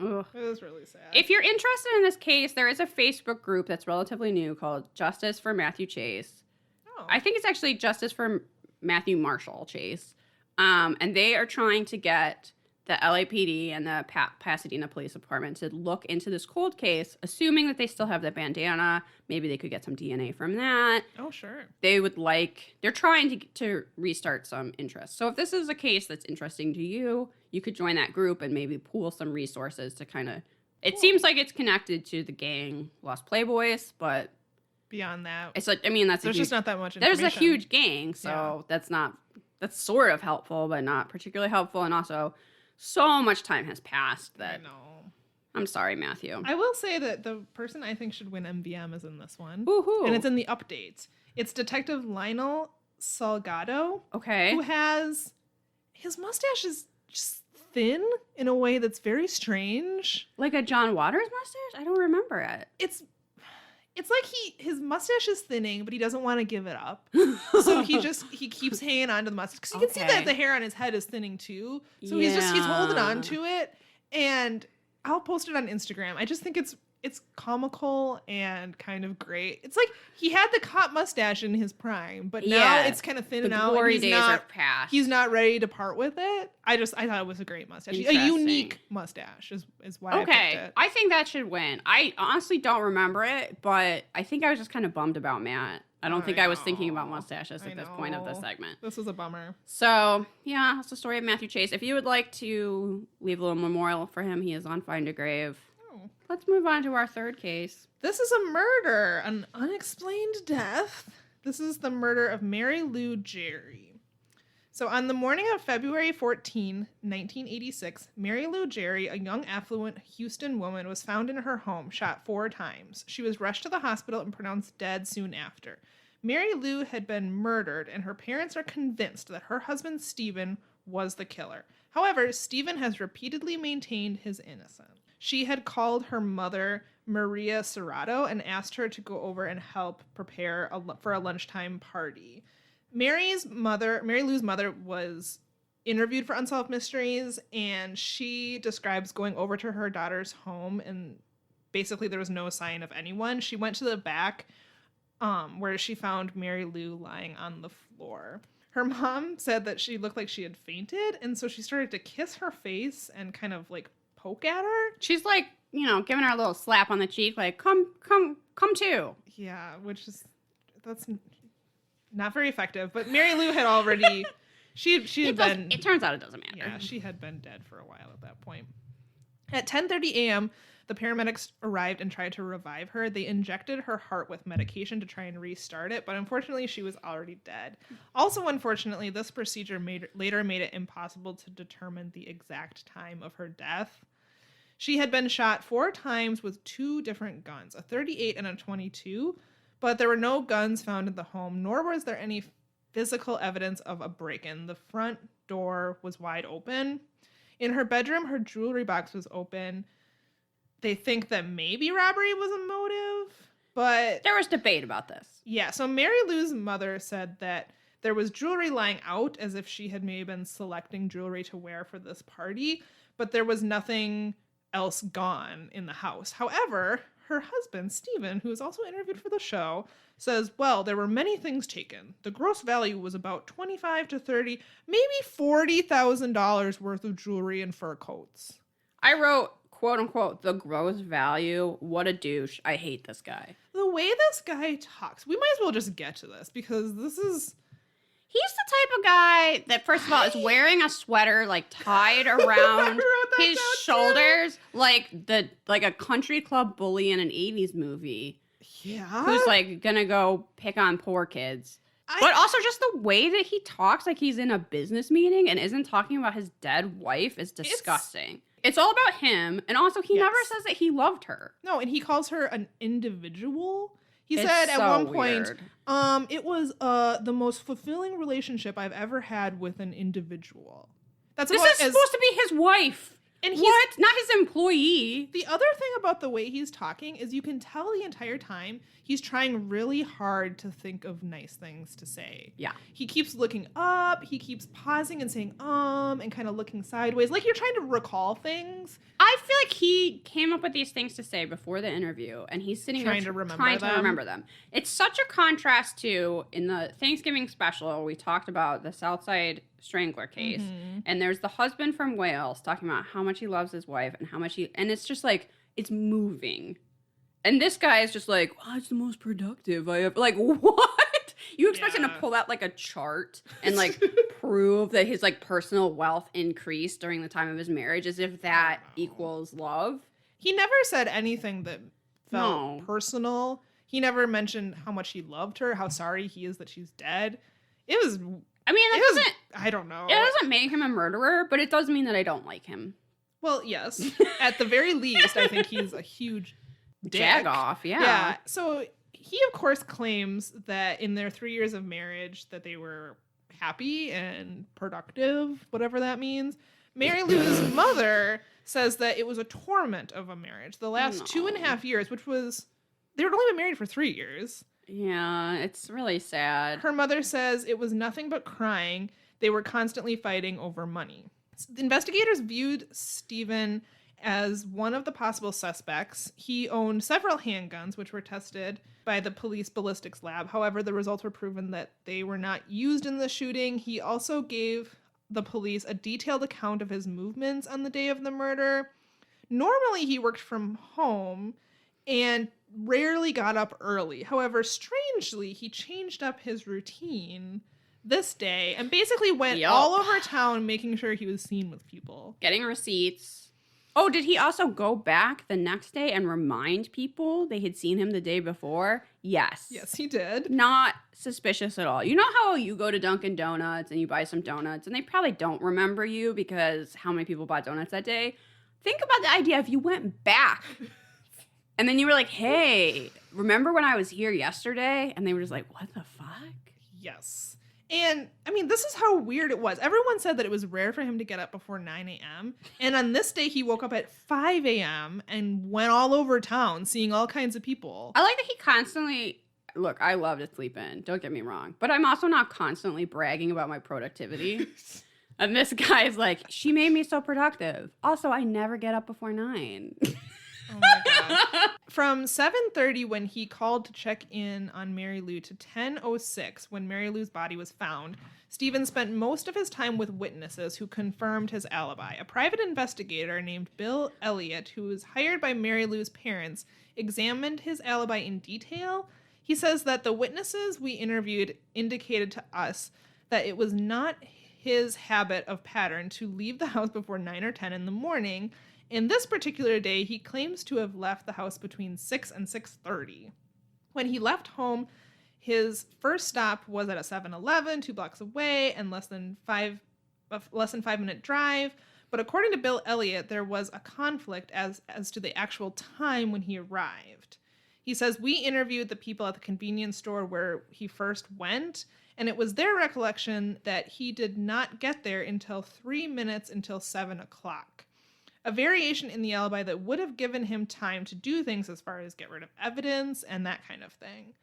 Ugh. It was really sad. If you're interested in this case, there is a Facebook group that's relatively new called Justice for Matthew Chase. Oh. I think it's actually Justice for Matthew Marshall Chase. And they are trying to get the LAPD and the Pasadena Police Department to look into this cold case, assuming that they still have the bandana. Maybe they could get some DNA from that. Oh, sure. They're trying to restart some interest. So if this is a case that's interesting to you, you could join that group and maybe pool some resources to kind of... It seems like it's connected to the gang Lost Playboys, but... Beyond that... It's like, I mean, there's just not that much information. There's a huge gang, so that's sort of helpful, but not particularly helpful. And also, so much time has passed that... I know. I'm sorry, Matthew. I will say that the person I think should win MVM is in this one. Woohoo! And it's in the updates. It's Detective Lionel Salgado. Okay. Who has... His mustache is just thin in a way that's very strange. Like a John Waters mustache? I don't remember it. It's like his mustache is thinning, but he doesn't want to give it up. So he keeps hanging on to the mustache. Because you can see that the hair on his head is thinning too. So he's holding on to it. And I'll post it on Instagram. I just think it's comical and kind of great. It's like he had the cop mustache in his prime, but now it's kind of thinning out. The glory days are past. He's not ready to part with it. I thought it was a great mustache. A unique mustache is why I picked it. I think that should win. I honestly don't remember it, but I think I was just kind of bummed about Matt. I don't think I was thinking about mustaches at this point of the segment. This was a bummer. So, yeah, that's the story of Matthew Chase. If you would like to leave a little memorial for him, he is on Find a Grave. Let's move on to our third case. This is a murder, an unexplained death. This is the murder of Mary Lou Jerry. So on the morning of February 14, 1986, Mary Lou Jerry, a young affluent Houston woman, was found in her home, shot 4 times. She was rushed to the hospital and pronounced dead soon after. Mary Lou had been murdered, and her parents are convinced that her husband, Stephen, was the killer. However, Stephen has repeatedly maintained his innocence. She had called her mother, Maria Serrato, and asked her to go over and help prepare for a lunchtime party. Mary Lou's mother was interviewed for Unsolved Mysteries, and she describes going over to her daughter's home, and basically there was no sign of anyone. She went to the back where she found Mary Lou lying on the floor. Her mom said that she looked like she had fainted, and so she started to kiss her face and kind of like poke at her. She's like, giving her a little slap on the cheek, like, come to. Yeah, that's not very effective. But Mary Lou had already, it turns out it doesn't matter. Yeah, she had been dead for a while at that point. At 10:30 a.m., The paramedics arrived and tried to revive her. They injected her heart with medication to try and restart it, but unfortunately she was already dead. Also, unfortunately, this procedure later made it impossible to determine the exact time of her death. She had been shot 4 times with 2 different guns, a 38 and a 22, but there were no guns found in the home, nor was there any physical evidence of a break-in. The front door was wide open. In her bedroom, her jewelry box was open. They think that maybe robbery was a motive, but... There was debate about this. Yeah, so Mary Lou's mother said that there was jewelry lying out as if she had maybe been selecting jewelry to wear for this party, but there was nothing else gone in the house. However, her husband, Stephen, who was also interviewed for the show, says, well, there were many things taken. The gross value was about $25 to $30, maybe $40,000 worth of jewelry and fur coats. I wrote, quote unquote, the gross value. What a douche. I hate this guy. The way this guy talks, we might as well just get to this because this is... He's the type of guy that, first of all, is wearing a sweater like tied around his shoulders, like a country club bully in an 80s movie. Yeah. Who's like gonna go pick on poor kids. But also just the way that he talks like he's in a business meeting and isn't talking about his dead wife is disgusting. It's all about him, and also he never says that he loved her. No, and he calls her an individual. He said at one point, it was the most fulfilling relationship I've ever had with an individual. This is supposed to be his wife. And what? Not his employee. The other thing about the way he's talking is you can tell the entire time he's trying really hard to think of nice things to say. Yeah. He keeps looking up, he keeps pausing and saying, and kind of looking sideways. Like you're trying to recall things. I feel like he came up with these things to say before the interview, and he's sitting trying there to remember them. It's such a contrast to, in the Thanksgiving special, we talked about the Southside Strangler case, and there's the husband from Wales talking about how much he loves his wife and how much and it's just like, it's moving. And this guy is just like, oh, it's the most productive I have. Like, what? You expect him to pull out like a chart and like prove that his like personal wealth increased during the time of his marriage as if that equals love? He never said anything that felt personal. He never mentioned how much he loved her, how sorry he is that she's dead. It was... I mean, I don't know. It doesn't make him a murderer, but it does mean that I don't like him. Well, yes. At the very least, I think he's a huge dick. Jag-off, yeah. Yeah. So he, of course, claims that in their 3 years of marriage that they were happy and productive, whatever that means. Mary Lou's mother says that it was a torment of a marriage. The last 2.5 years, which was... They were only been married for 3 years. Yeah, it's really sad. Her mother says it was nothing but crying. They were constantly fighting over money. Investigators viewed Stephen as one of the possible suspects. He owned several handguns, which were tested by the police ballistics lab. However, the results were proven that they were not used in the shooting. He also gave the police a detailed account of his movements on the day of the murder. Normally, he worked from home and rarely got up early. However, strangely, he changed up his routine this day and basically went all over town making sure he was seen with people. Getting receipts. Oh, did he also go back the next day and remind people they had seen him the day before? Yes. Yes, he did. Not suspicious at all. You know how you go to Dunkin' Donuts and you buy some donuts and they probably don't remember you because how many people bought donuts that day? Think about the idea if you went back and then you were like, hey, remember when I was here yesterday? And they were just like, what the fuck? Yes. And, I mean, this is how weird it was. Everyone said that it was rare for him to get up before 9 a.m. And on this day, he woke up at 5 a.m. and went all over town, seeing all kinds of people. I like that he constantly... Look, I love to sleep in. Don't get me wrong. But I'm also not constantly bragging about my productivity. And this guy is like, she made me so productive. Also, I never get up before 9. Oh my God. From 7:30 when he called to check in on Mary Lou to 10:06 when Mary Lou's body was found, Stephen spent most of his time with witnesses who confirmed his alibi. A private investigator named Bill Elliott, who was hired by Mary Lou's parents, examined his alibi in detail. He says that the witnesses we interviewed indicated to us that it was not his habit of pattern to leave the house before 9 or 10 in the morning, In this particular day, he claims to have left the house between 6 and 6:30. When he left home, his first stop was at a 7-Eleven 2 blocks away and less than 5-minute drive. But according to Bill Elliott, there was a conflict as to the actual time when he arrived. He says, we interviewed the people at the convenience store where he first went, and it was their recollection that he did not get there until 3 minutes until 7 o'clock. A variation in the alibi that would have given him time to do things as far as get rid of evidence and that kind of thing.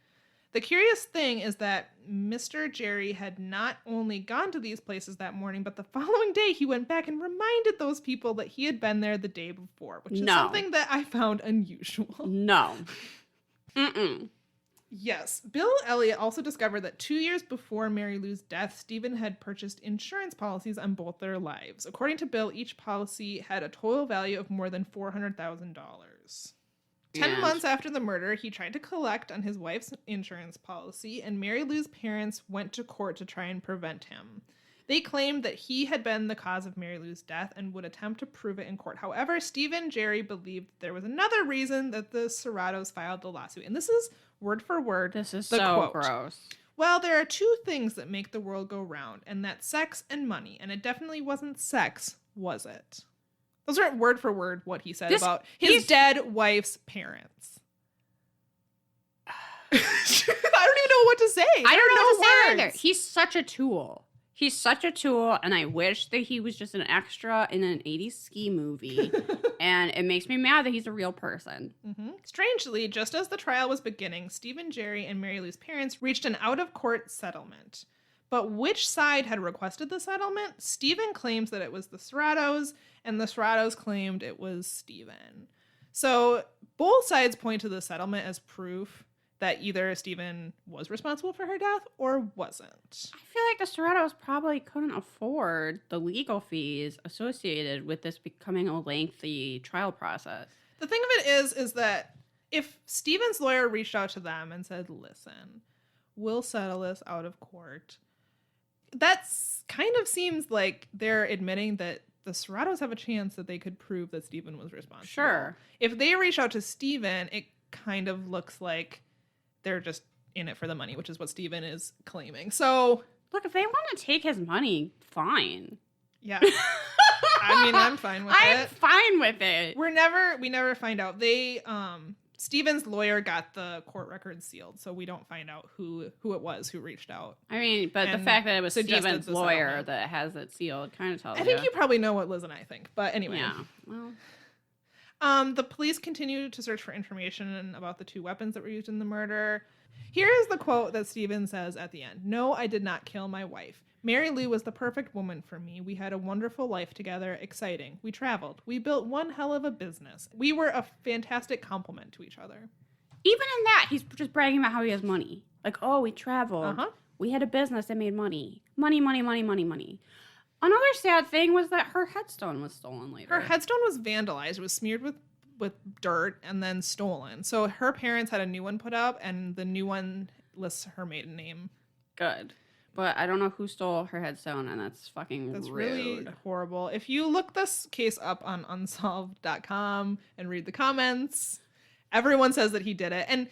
The curious thing is that Mr. Jerry had not only gone to these places that morning, but the following day he went back and reminded those people that he had been there the day before, which is something that I found unusual. No. Mm-mm. Yes. Bill Elliott also discovered that 2 years before Mary Lou's death, Stephen had purchased insurance policies on both their lives. According to Bill, each policy had a total value of more than $400,000. 10 months after the murder, he tried to collect on his wife's insurance policy, and Mary Lou's parents went to court to try and prevent him. They claimed that he had been the cause of Mary Lou's death and would attempt to prove it in court. However, Stephen Jerry believed there was another reason that the Serratos filed the lawsuit. And this is word for word. This is the so quote. Gross. Well, there are two things that make the world go round, and that's sex and money. And it definitely wasn't sex, was it? Those aren't word for word what he said about his dead wife's parents. I don't even know what to say. I don't know what to say either. He's such a tool. He's such a tool, and I wish that he was just an extra in an 80s ski movie. And it makes me mad that he's a real person. Mm-hmm. Strangely, just as the trial was beginning, Stephen Jerry and Mary Lou's parents reached an out-of-court settlement. But which side had requested the settlement? Stephen claims that it was the Serratos, and the Serratos claimed it was Stephen. So both sides point to the settlement as proof that either Stephen was responsible for her death or wasn't. I feel like the Serratos probably couldn't afford the legal fees associated with this becoming a lengthy trial process. The thing of it is that if Stephen's lawyer reached out to them and said, listen, we'll settle this out of court, that's kind of seems like they're admitting that the Serratos have a chance that they could prove that Stephen was responsible. Sure. If they reach out to Stephen, it kind of looks like they're just in it for the money, which is what Stephen is claiming. So, look, if they want to take his money, fine. Yeah. I mean, I'm fine with it. I'm fine with it. We never find out. Stephen's lawyer got the court records sealed, so we don't find out who it was who reached out. I mean, but the fact that it was Stephen's lawyer that has it sealed kind of tells you. I think you probably know what Liz and I think, but anyway. Yeah, well. The police continued to search for information about the two weapons that were used in the murder. Here is the quote that Stephen says at the end. No, I did not kill my wife. Mary Lou was the perfect woman for me. We had a wonderful life together, exciting. We traveled. We built one hell of a business. We were a fantastic complement to each other. Even in that, he's just bragging about how he has money. Like, oh, we traveled. Uh-huh. We had a business that made money. Money, money, money, money, money. Another sad thing was that her headstone was stolen later. Her headstone was vandalized. It was smeared with dirt and then stolen. So her parents had a new one put up, and the new one lists her maiden name. Good. But I don't know who stole her headstone, and that's fucking That's rude. really horrible. If you look this case up on unsolved.com and read the comments, everyone says that he did it. And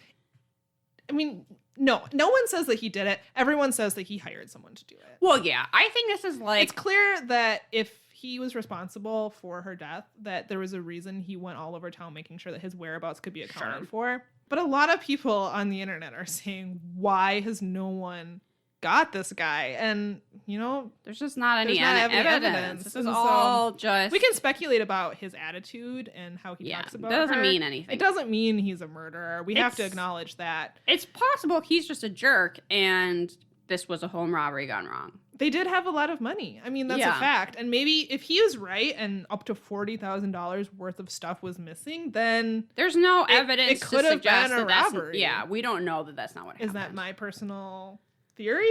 I mean, no one says that he did it. Everyone says that he hired someone to do it. Well, yeah, I think this is like... It's clear that if he was responsible for her death, that there was a reason he went all over town making sure that his whereabouts could be accounted for. But a lot of people on the internet are saying, why has no one got this guy? And, you know, there's just not any evidence. This is all just... We can speculate about his attitude and how he talks about her. It doesn't mean anything. It doesn't mean he's a murderer. We have to acknowledge that. It's possible he's just a jerk and this was a home robbery gone wrong. They did have a lot of money. I mean, that's a fact. And maybe if he is right and up to $40,000 worth of stuff was missing, then... There's no evidence it could have been a robbery. Yeah, we don't know that that's not what happened. Is that my personal theory?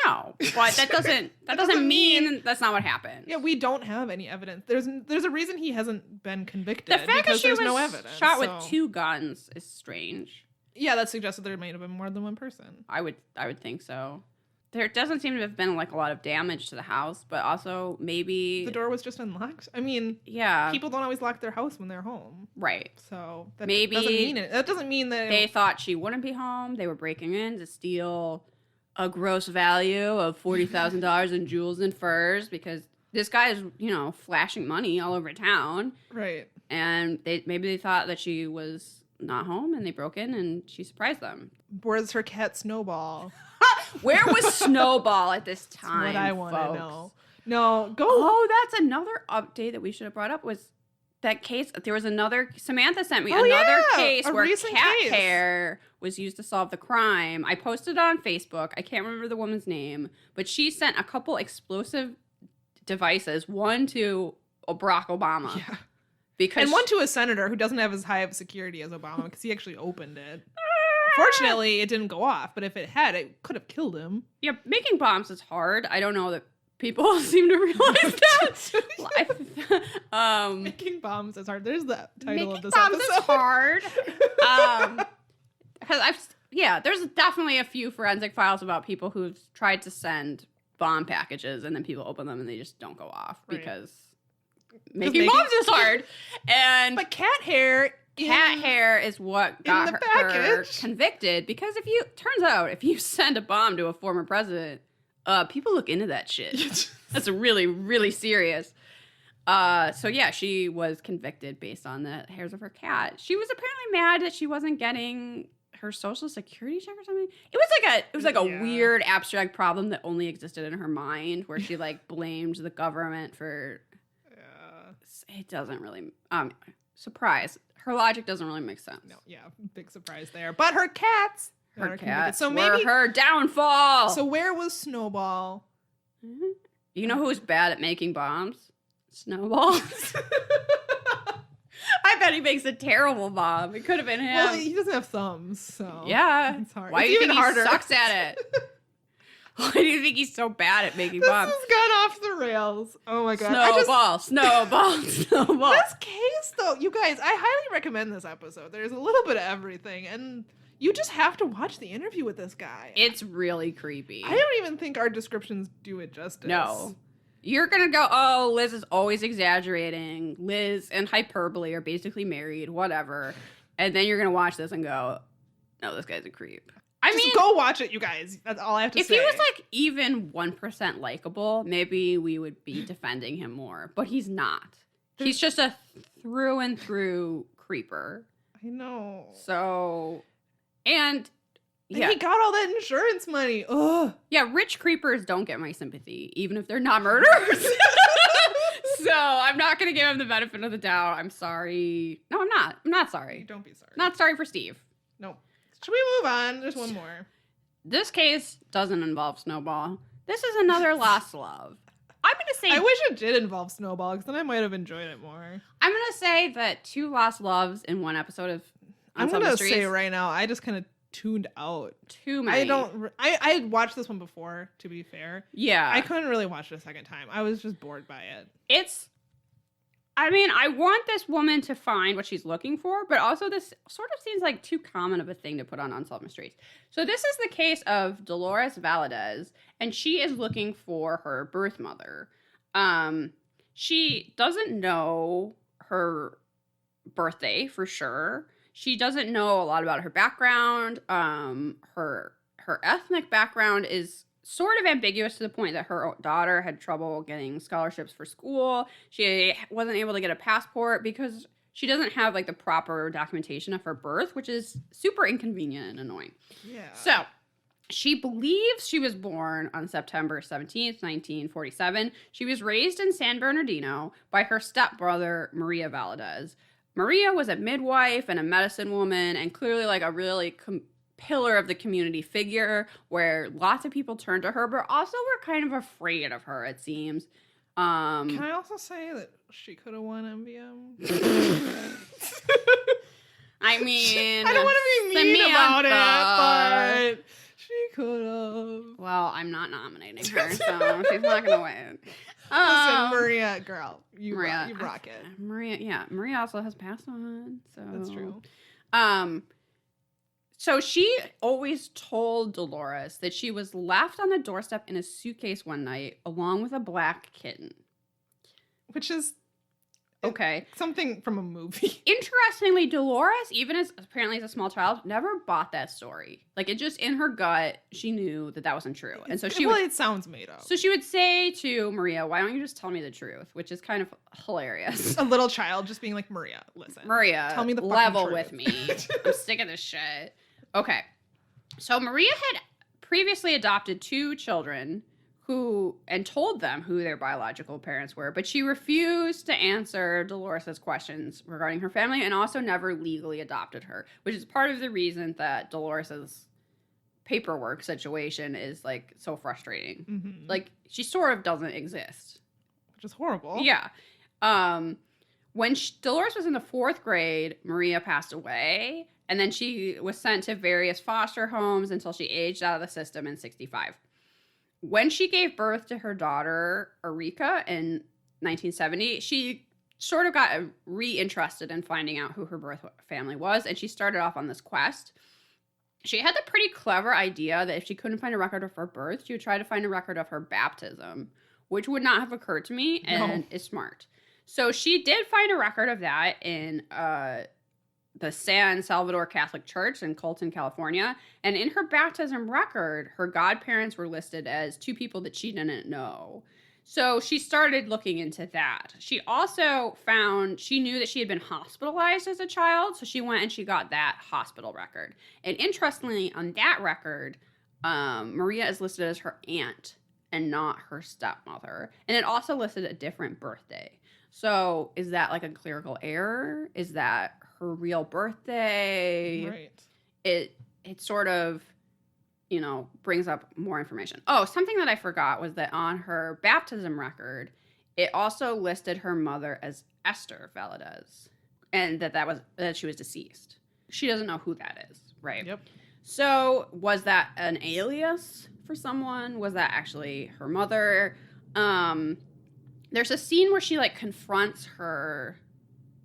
No, but that doesn't mean that's not what happened. Yeah, we don't have any evidence. There's a reason he hasn't been convicted. The fact that she was no evidence, shot with two guns is strange. Yeah, that suggests that there might have been more than one person. I would think so. there doesn't seem to have been like a lot of damage to the house, but also maybe The door was just unlocked. I mean, yeah, people don't always lock their house when they're home. right. So that Maybe doesn't mean it. That doesn't mean that They thought she wouldn't be home. They were breaking in to steal a gross value of $40,000 in jewels and furs because this guy is, flashing money all over town. right. And maybe they thought that she was not home and they broke in and she surprised them. Where's her cat Snowball? Where was Snowball at this time? That's what I want to folks? know. No, go. Oh, that's another update that we should have brought up was that case. There was another. Samantha sent me another case where cat hair was used to solve the crime. I posted it on Facebook. I can't remember the woman's name, but she sent a couple explosive devices. One to Barack Obama. Yeah. And one to a senator who doesn't have as high of security as Obama because he actually opened it. Fortunately, it didn't go off, but if it had, it could have killed him. Yeah, making bombs is hard. I don't know that people seem to realize that. Making bombs is hard. There's the title of this bombs episode. is hard. Because there's definitely a few forensic files about people who've tried to send bomb packages and then people open them and they just don't go off because making bombs is hard. But cat hair is what got her convicted because turns out if you send a bomb to a former president, people look into that shit. That's really, really serious. She was convicted based on the hairs of her cat. She was apparently mad that she wasn't getting her social security check or something. It was like a weird abstract problem that only existed in her mind where she like blamed the government for it doesn't really surprise. Her logic doesn't really make sense. No, big surprise there. But her cats were her downfall. So where was Snowball? Mm-hmm. You know who's bad at making bombs? Snowball. I bet he makes a terrible bomb. It could have been him. Well, he doesn't have thumbs, so it's hard. Why do you think he sucks at it? Why do you think he's so bad at making bombs? This has gone off the rails. Oh my god. Snowball. This case, though, you guys, I highly recommend this episode. There's a little bit of everything, and you just have to watch the interview with this guy. It's really creepy. I don't even think our descriptions do it justice. No. You're going to go, oh, Liz is always exaggerating. Liz and hyperbole are basically married, whatever. And then you're going to watch this and go, no, this guy's a creep. Just go watch it, you guys. That's all I have to say. If he was like even 1% likable, maybe we would be defending him more. But he's not. He's just a through and through creeper. I know. So, and he got all that insurance money. Ugh. Yeah, rich creepers don't get my sympathy, even if they're not murderers. So I'm not going to give him the benefit of the doubt. I'm sorry. No, I'm not. I'm not sorry. Don't be sorry. Not sorry for Steve. No. Should we move on? There's one more. This case doesn't involve Snowball. This is another lost love. I'm going to say... I wish it did involve Snowball, because then I might have enjoyed it more. I'm going to say that 2 lost loves in one episode of Unsolved Mysteries. I'm going to say right now, I just kind of tuned out. Too many. I had watched this one before, to be fair. Yeah. I couldn't really watch it a second time. I was just bored by it. I want this woman to find what she's looking for, but also this sort of seems like too common of a thing to put on Unsolved Mysteries. So this is the case of Dolores Valadez, and she is looking for her birth mother. She doesn't know her birthday for sure. She doesn't know a lot about her background. Her ethnic background is sort of ambiguous to the point that her daughter had trouble getting scholarships for school. She wasn't able to get a passport because she doesn't have like the proper documentation of her birth, which is super inconvenient and annoying. Yeah. So she believes she was born on September 17th, 1947. She was raised in San Bernardino by her stepbrother, Maria Valadez. Maria was a midwife and a medicine woman and clearly like a really pillar of the community figure where lots of people turned to her, but also were kind of afraid of her, it seems. Can I also say that she could have won MVM? I mean... I don't want to be mean about it, but she could have. Well, I'm not nominating her, so she's not going to win. Listen, Maria, girl, you rock it. Maria also has passed on, so... That's true. So she always told Dolores that she was left on the doorstep in a suitcase one night along with a black kitten. Which is okay. Something from a movie. Interestingly, Dolores, even as apparently as a small child, never bought that story. Like, it just in her gut, she knew that wasn't true. And so it sounds made up. So she would say to Maria, why don't you just tell me the truth? Which is kind of hilarious. A little child just being like, Maria, listen. Maria, tell me the level truth. with me. I'm sick of this shit. Okay. So Maria had previously adopted 2 children and told them who their biological parents were, but she refused to answer Dolores' questions regarding her family and also never legally adopted her, which is part of the reason that Dolores' paperwork situation is like so frustrating. Mm-hmm. Like, she sort of doesn't exist. Which is horrible. Yeah. When Dolores was in the 4th grade, Maria passed away, and then she was sent to various foster homes until she aged out of the system in 1965. When she gave birth to her daughter, Erika, in 1970, she sort of got reinterested in finding out who her birth family was, and she started off on this quest. She had the pretty clever idea that if she couldn't find a record of her birth, she would try to find a record of her baptism, which would not have occurred to me and is smart. So she did find a record of that in the San Salvador Catholic Church in Colton, California. And in her baptism record, her godparents were listed as 2 people that she didn't know. So she started looking into that. She also she knew that she had been hospitalized as a child. So she went and she got that hospital record. And interestingly, on that record, Maria is listed as her aunt and not her stepmother. And it also listed a different birthday. So is that like a clerical error? Is that her real birthday? Right. It sort of, brings up more information. Oh, something that I forgot was that on her baptism record, it also listed her mother as Esther Valadez, and that she was deceased. She doesn't know who that is, right? Yep. So was that an alias for someone? Was that actually her mother? There's a scene where she confronts her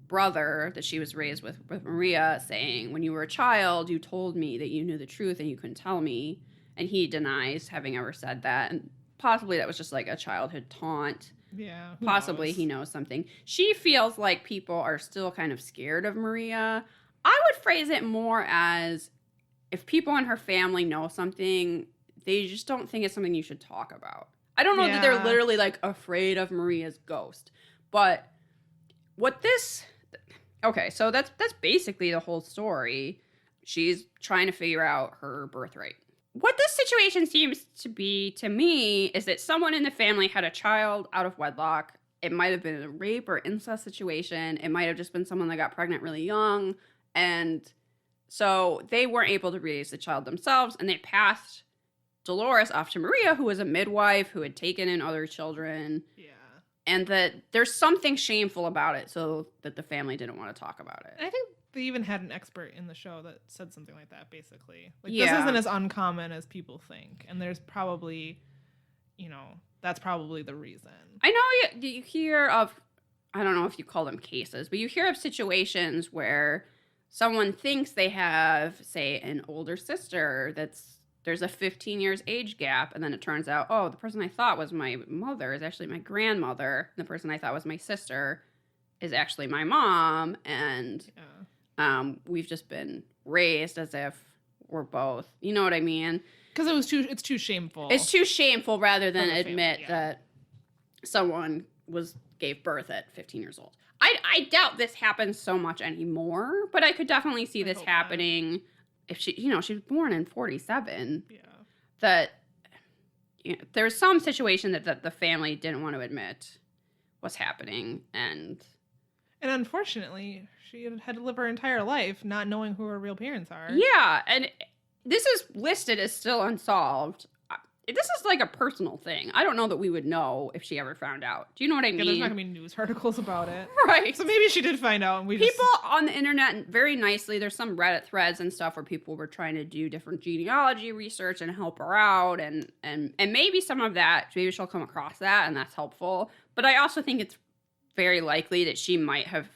brother that she was raised with Maria, saying, when you were a child, you told me that you knew the truth and you couldn't tell me. And he denies having ever said that. And possibly that was just like a childhood taunt. Yeah. Possibly he knows something. She feels like people are still kind of scared of Maria. I would phrase it more as if people in her family know something, they just don't think it's something you should talk about. I don't know that they're literally afraid of Maria's ghost. But okay, so that's basically the whole story. She's trying to figure out her birthright. What this situation seems to be to me is that someone in the family had a child out of wedlock. It might have been a rape or incest situation. It might have just been someone that got pregnant really young. And so they weren't able to raise the child themselves. And they passed Dolores off to Maria, who was a midwife who had taken in other children. Yeah. And that there's something shameful about it, so that the family didn't want to talk about it. I think they even had an expert in the show that said something like that, basically. This isn't as uncommon as people think. And there's probably, that's probably the reason. I know you hear of, I don't know if you call them cases, but you hear of situations where someone thinks they have, say, an older sister there's a 15 years age gap, and then it turns out, oh, the person I thought was my mother is actually my grandmother. And the person I thought was my sister is actually my mom. And we've just been raised as if we're both. You know what I mean? Because it's too shameful. It's too shameful rather than admit that someone gave birth at 15 years old. I doubt this happens so much anymore, but I could definitely see this happening. If she was born in 1947, that there's some situation that the family didn't want to admit was happening, and unfortunately, she had to live her entire life not knowing who her real parents are. Yeah, and this is listed as still unsolved. This is like a personal thing. I don't know that we would know if she ever found out. Do you know what I mean? There's not going to be news articles about it. Right. So maybe she did find out. And people on the internet, very nicely, there's some Reddit threads and stuff where people were trying to do different genealogy research and help her out. And maybe some of that, maybe she'll come across that and that's helpful. But I also think it's very likely that she might have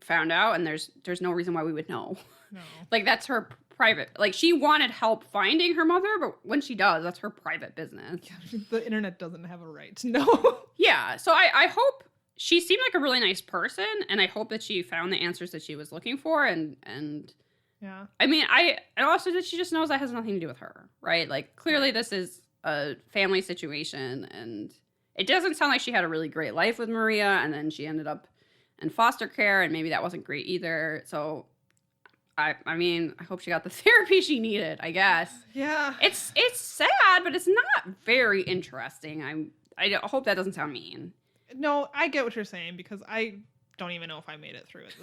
found out, and there's no reason why we would know. No. That's her private. Like, she wanted help finding her mother, but when she does, that's her private business. The internet doesn't have a right to know. Yeah, so I hope she seemed like a really nice person, and I hope that she found the answers that she was looking for, and yeah. I mean, and also that she just knows that has nothing to do with her, right? Like, clearly this is a family situation, and it doesn't sound like she had a really great life with Maria, and then she ended up in foster care, and maybe that wasn't great either. So, I mean, I hope she got the therapy she needed, I guess. Yeah. It's sad, but it's not very interesting. I hope that doesn't sound mean. No, I get what you're saying, because I don't even know if I made it through it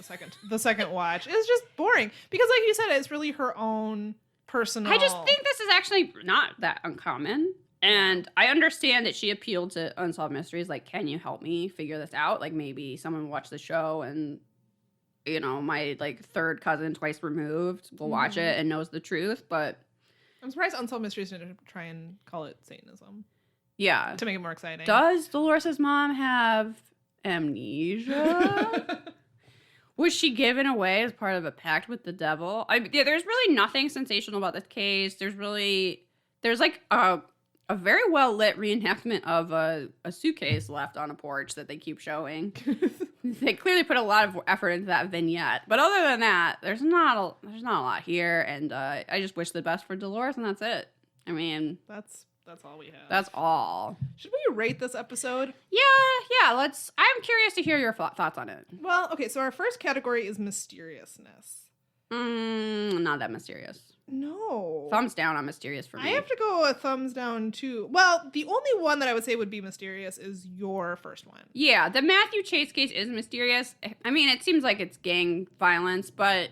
the second watch. It's just boring, because like you said, it's really her own personal. I just think this is actually not that uncommon. And I understand that she appealed to Unsolved Mysteries, like, can you help me figure this out? Like, maybe someone watched the show and, you know, my, like, third cousin twice removed will watch it and knows the truth, but... I'm surprised Unsolved Mysteries didn't try and call it Satanism. Yeah. To make it more exciting. Does Dolores' mom have amnesia? Was she given away as part of a pact with the devil? There's really nothing sensational about this case. There's like a very well lit reenactment of a suitcase left on a porch that they keep showing. They clearly put a lot of effort into that vignette. But other than that, there's not a lot here, and I just wish the best for Dolores, and that's it. I mean, that's all we have. That's all. Should we rate this episode? Yeah. I'm curious to hear your thoughts on it. Well, okay, so our first category is mysteriousness. Not that mysterious. No. Thumbs down on mysterious for me. I have to go a thumbs down too. Well, the only one that I would say would be mysterious is your first one. Yeah, the Matthew Chase case is mysterious. I mean, it seems like it's gang violence, but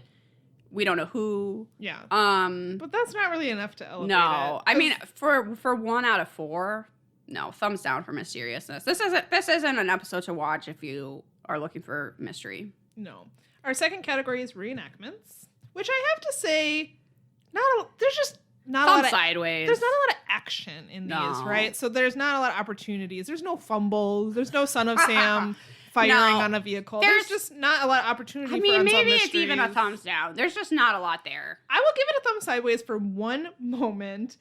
we don't know who. Yeah. But that's not really enough to elevate it. I mean, for 1 out of 4, no, thumbs down for mysteriousness. This isn't an episode to watch if you are looking for mystery. No. Our second category is reenactments, which I have to say, there's just not a lot of sideways. There's not a lot of action in these, right? So there's not a lot of opportunities. There's no fumbles. There's no Son of Sam firing on a vehicle. There's just not a lot of opportunity. I mean, maybe it's even a thumbs down. There's just not a lot there. I will give it a thumb sideways for one moment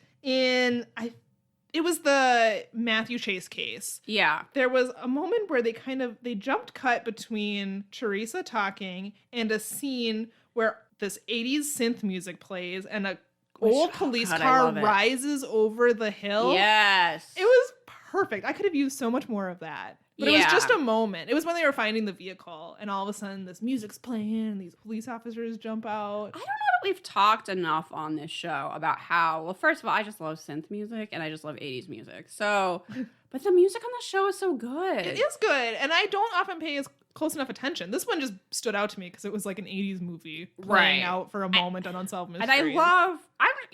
it was the Matthew Chase case. Yeah. There was a moment where they jumped cut between Teresa talking and a scene where this 80s synth music plays and a old police car rises over the hill. Yes. It was perfect. I could have used so much more of that. But it was just a moment. It was when they were finding the vehicle, and all of a sudden this music's playing, and these police officers jump out. I don't know that we've talked enough on this show about how, well, first of all, I just love synth music, and I just love 80s music. So, but the music on the show is so good. It is good, and I don't often pay as close enough attention. This one just stood out to me because it was like an 80s movie playing out for a moment on Unsolved Mysteries.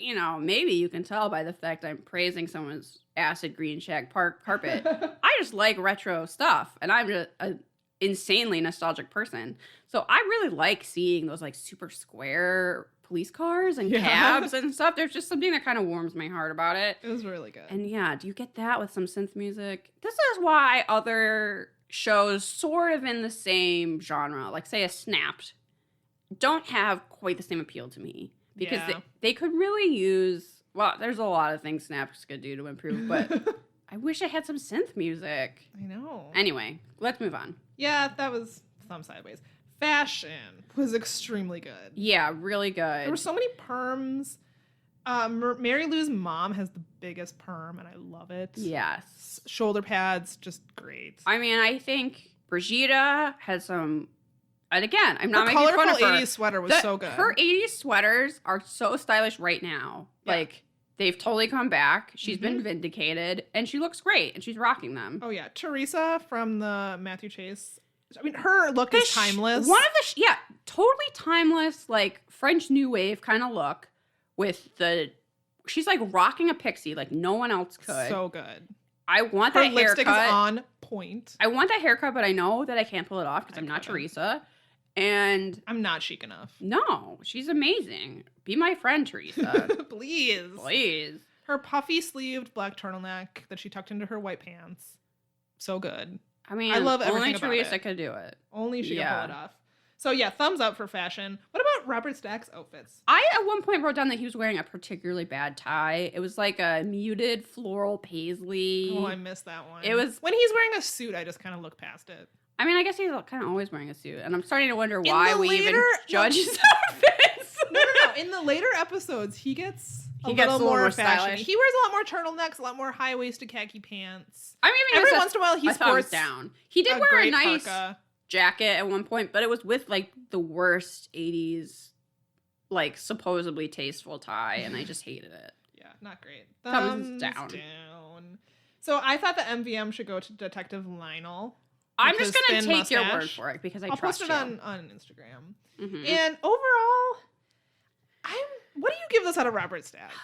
And maybe you can tell by the fact I'm praising someone's acid green shag park carpet. I just like retro stuff, and I'm just an insanely nostalgic person. So I really like seeing those like super square police cars and cabs and stuff. There's just something that kind of warms my heart about it. It was really good. And yeah, do you get that with some synth music? This is why other shows sort of in the same genre, like say a Snapped, don't have quite the same appeal to me. Because they could really use, well, there's a lot of things Snapped could do to improve, but I wish I had some synth music. I know. Anyway, let's move on. Yeah, that was thumb sideways. Fashion was extremely good. Yeah, really good. There were so many perms. Mary Lou's mom has the biggest perm, and I love it. Yes. Shoulder pads, just great. I mean, I think Brigida had some... And again, I'm not making fun of her. Her colorful 80s sweater was so good. Her 80s sweaters are so stylish right now. Yeah. Like, they've totally come back. She's been vindicated, and she looks great, and she's rocking them. Oh, yeah. Teresa from the Matthew Chase. I mean, her look is timeless. Totally timeless, like, French New Wave kind of look with she's, like, rocking a pixie like no one else could. So good. I want that haircut. Her lipstick is on point. I want that haircut, but I know that I can't pull it off because I'm not Teresa. And I'm not chic enough. No, she's amazing. Be my friend, Teresa. Please. Her puffy sleeved black turtleneck that she tucked into her white pants. So good. I mean, I love everything only about Teresa it. could do it. Only she can pull it off. So yeah, thumbs up for fashion. What about Robert Stack's outfits? I at one point wrote down that he was wearing a particularly bad tie. It was like a muted floral paisley. Oh, I missed that one. It was when he's wearing a suit, I just kind of look past it. I mean, I guess he's kind of always wearing a suit, and I'm starting to wonder why we even judge his outfits. No. In the later episodes, he gets a gets little more fashion. stylish. He wears a lot more turtlenecks, a lot more high-waisted khaki pants. I mean, every once in a while he sports down. He did wear a nice parka jacket at one point, but it was with like the worst 80s, like supposedly tasteful tie, and I just hated it. Yeah, not great. Thumbs down. So I thought the MVM should go to Detective Lionel. I'm just gonna take your word for it because I'll trust post it on Instagram. Mm-hmm. And overall, what do you give this out of Robert Stack's?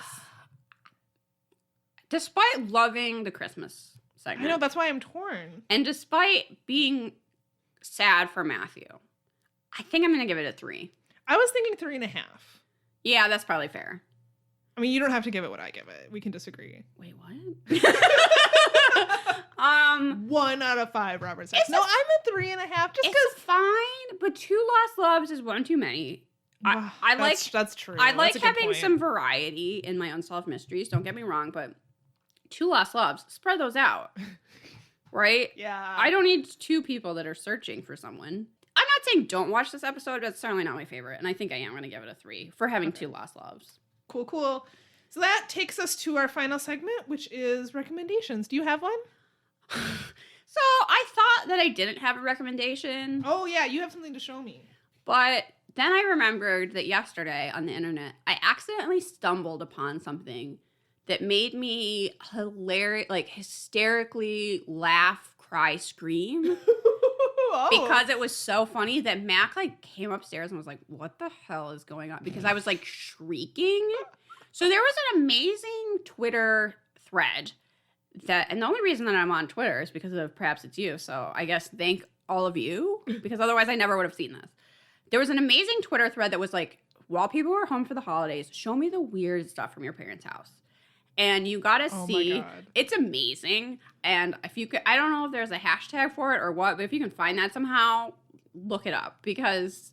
Despite loving the Christmas segment, I know, that's why I'm torn. And despite being sad for Matthew, I think I'm gonna give it a 3. I was thinking 3.5. Yeah, that's probably fair. I mean, you don't have to give it what I give it. We can disagree. Wait, what? 1 out of 5, Robert Stack. No, I'm at 3.5. Just because it's fine, but 2 lost loves is one too many. That's true. I like having some variety in my Unsolved Mysteries. Don't get me wrong, but 2 lost loves, spread those out, right? Yeah. I don't need 2 people that are searching for someone. I'm not saying don't watch this episode, but it's certainly not my favorite, and I think I am going to give it a 3 for having 2 lost loves. Cool. So that takes us to our final segment, which is recommendations. Do you have one? So I thought that I didn't have a recommendation. Oh, yeah, you have something to show me. But then I remembered that yesterday on the internet, I accidentally stumbled upon something that made me hysterically laugh, cry, scream. Oh. Because it was so funny that Mac came upstairs and was like, what the hell is going on? Because I was shrieking. So there was an amazing Twitter thread and the only reason that I'm on Twitter is because of Perhaps It's You. So I guess thank all of you, because otherwise I never would have seen this. There was an amazing Twitter thread that was like, while people were home for the holidays, show me the weird stuff from your parents' house. And you gotta see, it's amazing. And if you could, I don't know if there's a hashtag for it or what, but if you can find that somehow, look it up. Because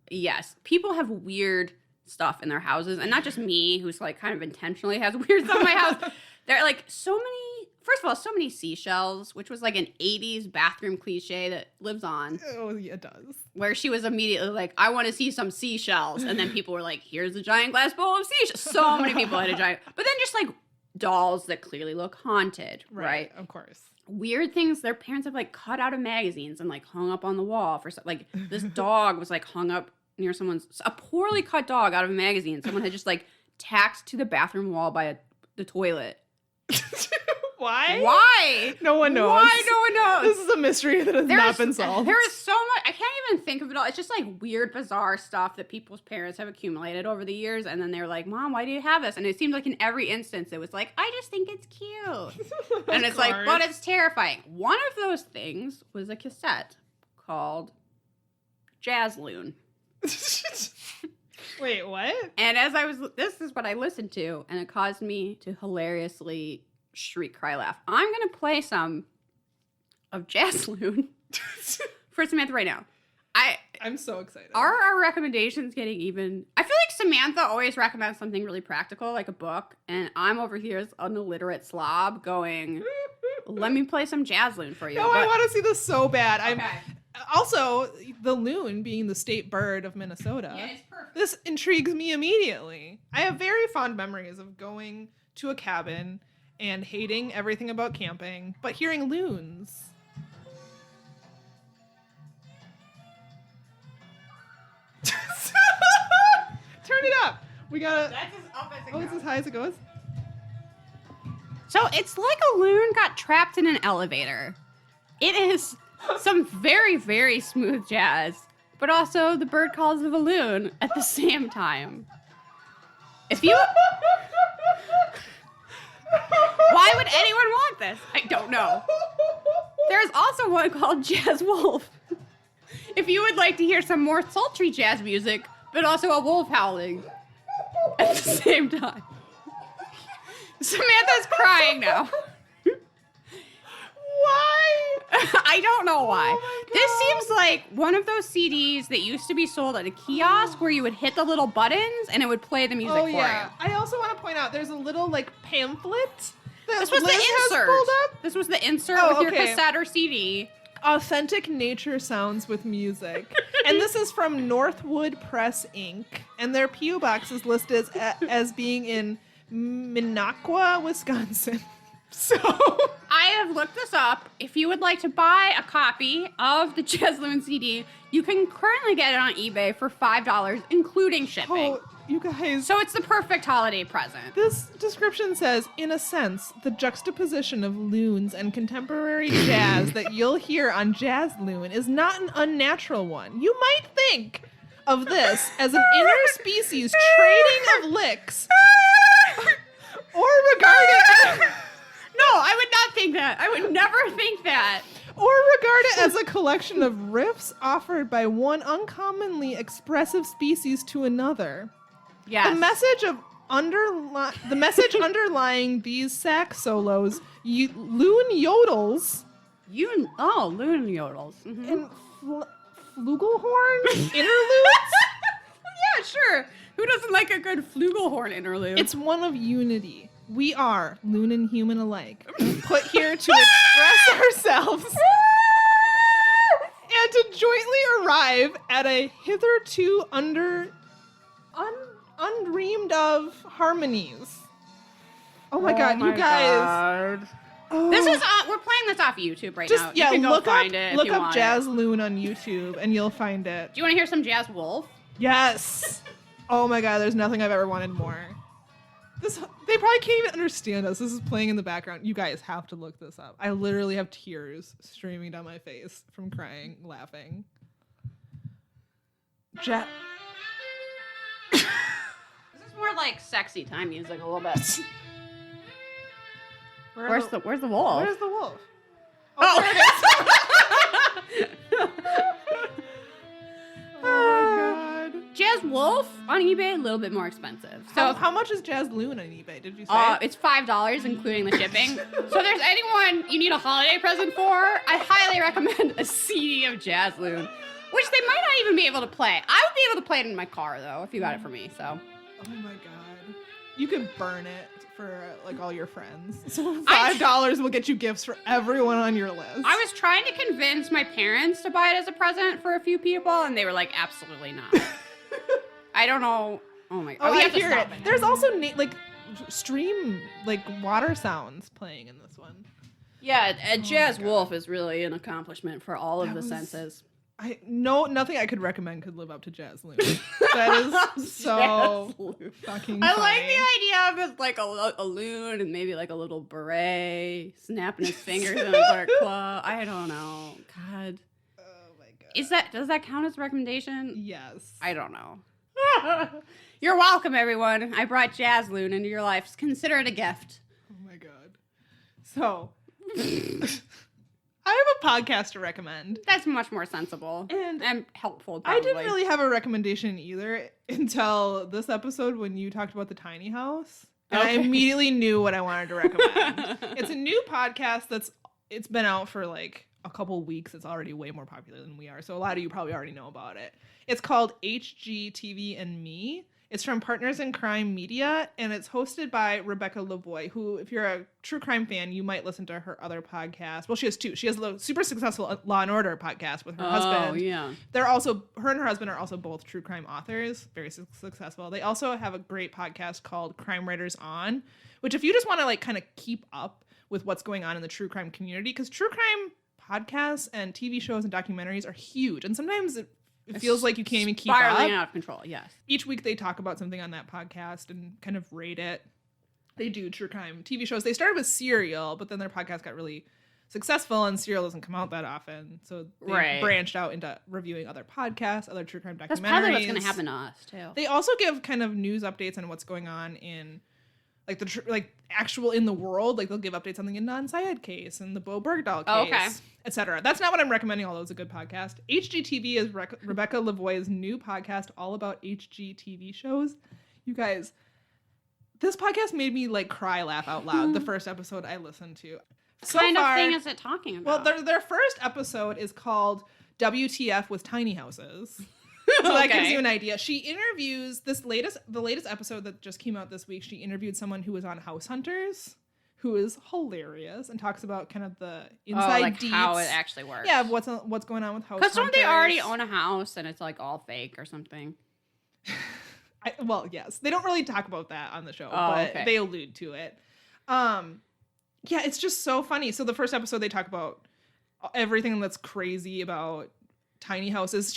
yes, people have weird stuff in their houses. And not just me, who's kind of intentionally has weird stuff in my house. There are so many, first of all, so many seashells, which was an 80s bathroom cliche that lives on. Oh, yeah, it does. Where she was immediately like, I want to see some seashells. And then people were like, here's a giant glass bowl of seashells. So many people had a giant, but then just dolls that clearly look haunted, right? Of course. Weird things their parents have cut out of magazines and hung up on the wall for this dog was hung up near a poorly cut dog out of a magazine. Someone had just tacked to the bathroom wall by the toilet. Why? No one knows. Why no one knows? This is a mystery that has not been solved. There is so much. I can't even think of it all. It's just weird, bizarre stuff that people's parents have accumulated over the years. And then they're like, Mom, why do you have this? And it seemed in every instance, it was I just think it's cute. And it's but it's terrifying. One of those things was a cassette called Jazz Loon. Wait, what? And this is what I listened to, and it caused me to hilariously shriek, cry, laugh. I'm going to play some of Jazz Loon for Samantha right now. I'm so excited. Are our recommendations getting even? I feel like Samantha always recommends something really practical, like a book, and I'm over here as an illiterate slob going, let me play some Jazz Loon for you. No, I want to see this so bad. Okay. Also, the loon being the state bird of Minnesota. Yeah, it's perfect. This intrigues me immediately. I have very fond memories of going to a cabin and hating everything about camping, but hearing loons. Turn it up. We gotta. That's as up as it goes. It's as high as it goes. So it's like a loon got trapped in an elevator. It is some very, very smooth jazz, but also the bird calls of a loon at the same time. If you... Why would anyone want this? I don't know. There's also one called Jazz Wolf. If you would like to hear some more sultry jazz music, but also a wolf howling at the same time. Samantha's crying now. Why? I don't know why. Oh This seems like one of those CDs that used to be sold at a kiosk where you would hit the little buttons and it would play the music for you. I also want to point out there's a little like pamphlet that This was Liz the has insert. pulled up. This was the insert with your cassette or CD. Authentic nature sounds with music. And this is from Northwood Press Inc. And their P.O. box is listed as being in Minocqua, Wisconsin. So I have looked this up. If you would like to buy a copy of the Jazz Loon CD, you can currently get it on eBay for $5, including shipping. Oh, you guys. So it's the perfect holiday present. This description says, in a sense, the juxtaposition of loons and contemporary jazz that you'll hear on Jazz Loon is not an unnatural one. You might think of this as an interspecies trading of licks, or regard it... No, I would not think that. I would never think that. Or regard it as a collection of riffs offered by one uncommonly expressive species to another. Yes. The message underlying these sax solos, loon yodels, loon yodels. Mm-hmm. and flugelhorn interludes. Yeah, sure. Who doesn't like a good flugelhorn interlude? It's one of unity. We are, loon and human alike, put here to express ourselves and to jointly arrive at a hitherto undreamed of harmonies. Oh my god, you guys. Oh. This is we're playing this off YouTube right now. Yeah, you can go find it. Look up Jazz Loon on YouTube and you'll find it. Do you want to hear some Jazz Wolf? Yes. Oh my god, there's nothing I've ever wanted more. They probably can't even understand us. This is playing in the background. You guys have to look this up. I literally have tears streaming down my face from crying, laughing. This is more like sexy time music a little bit. Where's the wolf? Where's the wolf? Oh, there it is. Oh my god. Jazz Wolf on eBay, a little bit more expensive. So How much is Jazz Loon on eBay? Did you say? It's $5, including the shipping. So if there's anyone you need a holiday present for, I highly recommend a CD of Jazz Loon, which they might not even be able to play. I would be able to play it in my car, though, if you got it for me, so. Oh my god. You could burn it for, like, all your friends. So $5 will get you gifts for everyone on your list. I was trying to convince my parents to buy it as a present for a few people, and they were like, absolutely not. I don't know. Oh my god. Oh, I hear it. There's also stream water sounds playing in this one. Yeah, Jazz Wolf is really an accomplishment for all of the senses. Nothing I could recommend could live up to Jazz Loon. That is so fucking funny. I like the idea of it like a loon and maybe like a little beret snapping his fingers in a dark claw. I don't know. God. Oh my god. Does that count as a recommendation? Yes. I don't know. You're welcome, everyone. I brought Jazz Loon into your life. Consider it a gift. Oh my god. So, I have a podcast to recommend. That's much more sensible and helpful, probably. I didn't really have a recommendation either until this episode when you talked about the tiny house. And I immediately knew what I wanted to recommend. It's a new podcast it's been out for like a couple weeks. It's already way more popular than we are. So a lot of you probably already know about it. It's called HGTV and Me. It's from Partners in Crime Media, and it's hosted by Rebecca Lavoie, who, if you're a true crime fan, you might listen to her other podcast. Well, she has two. She has a super successful Law and Order podcast with her husband. Oh, yeah. Her and her husband are also both true crime authors, very successful. They also have a great podcast called Crime Writers On, which if you just want to like kind of keep up with what's going on in the true crime community, because true crime podcasts and TV shows and documentaries are huge, and sometimes it feels like you can't even keep up. Spiraling out of control, yes. Each week they talk about something on that podcast and kind of rate it. They do true crime TV shows. They started with Serial, but then their podcast got really successful and Serial doesn't come out that often. So they branched out into reviewing other podcasts, other true crime documentaries. That's probably what's going to happen to us, too. They also give kind of news updates on what's going on in like actual in the world. Like they'll give updates on the Adnan Syed case and the Bo Bergdahl case, etc. That's not what I'm recommending, although it's a good podcast. HGTV is Rebecca Lavoie's new podcast all about HGTV shows. You guys, this podcast made me like cry, laugh out loud. The first episode I listened to. What kind of thing is it talking about? Well, their first episode is called WTF with tiny houses. So that gives you an idea. She interviews the latest episode that just came out this week. She interviewed someone who was on House Hunters, who is hilarious and talks about kind of the inside deets. How it actually works. Yeah, what's going on with House Hunters. Because don't they already own a house and it's like all fake or something? Well, yes. They don't really talk about that on the show, but they allude to it. Yeah, it's just so funny. So the first episode, they talk about everything that's crazy about tiny houses.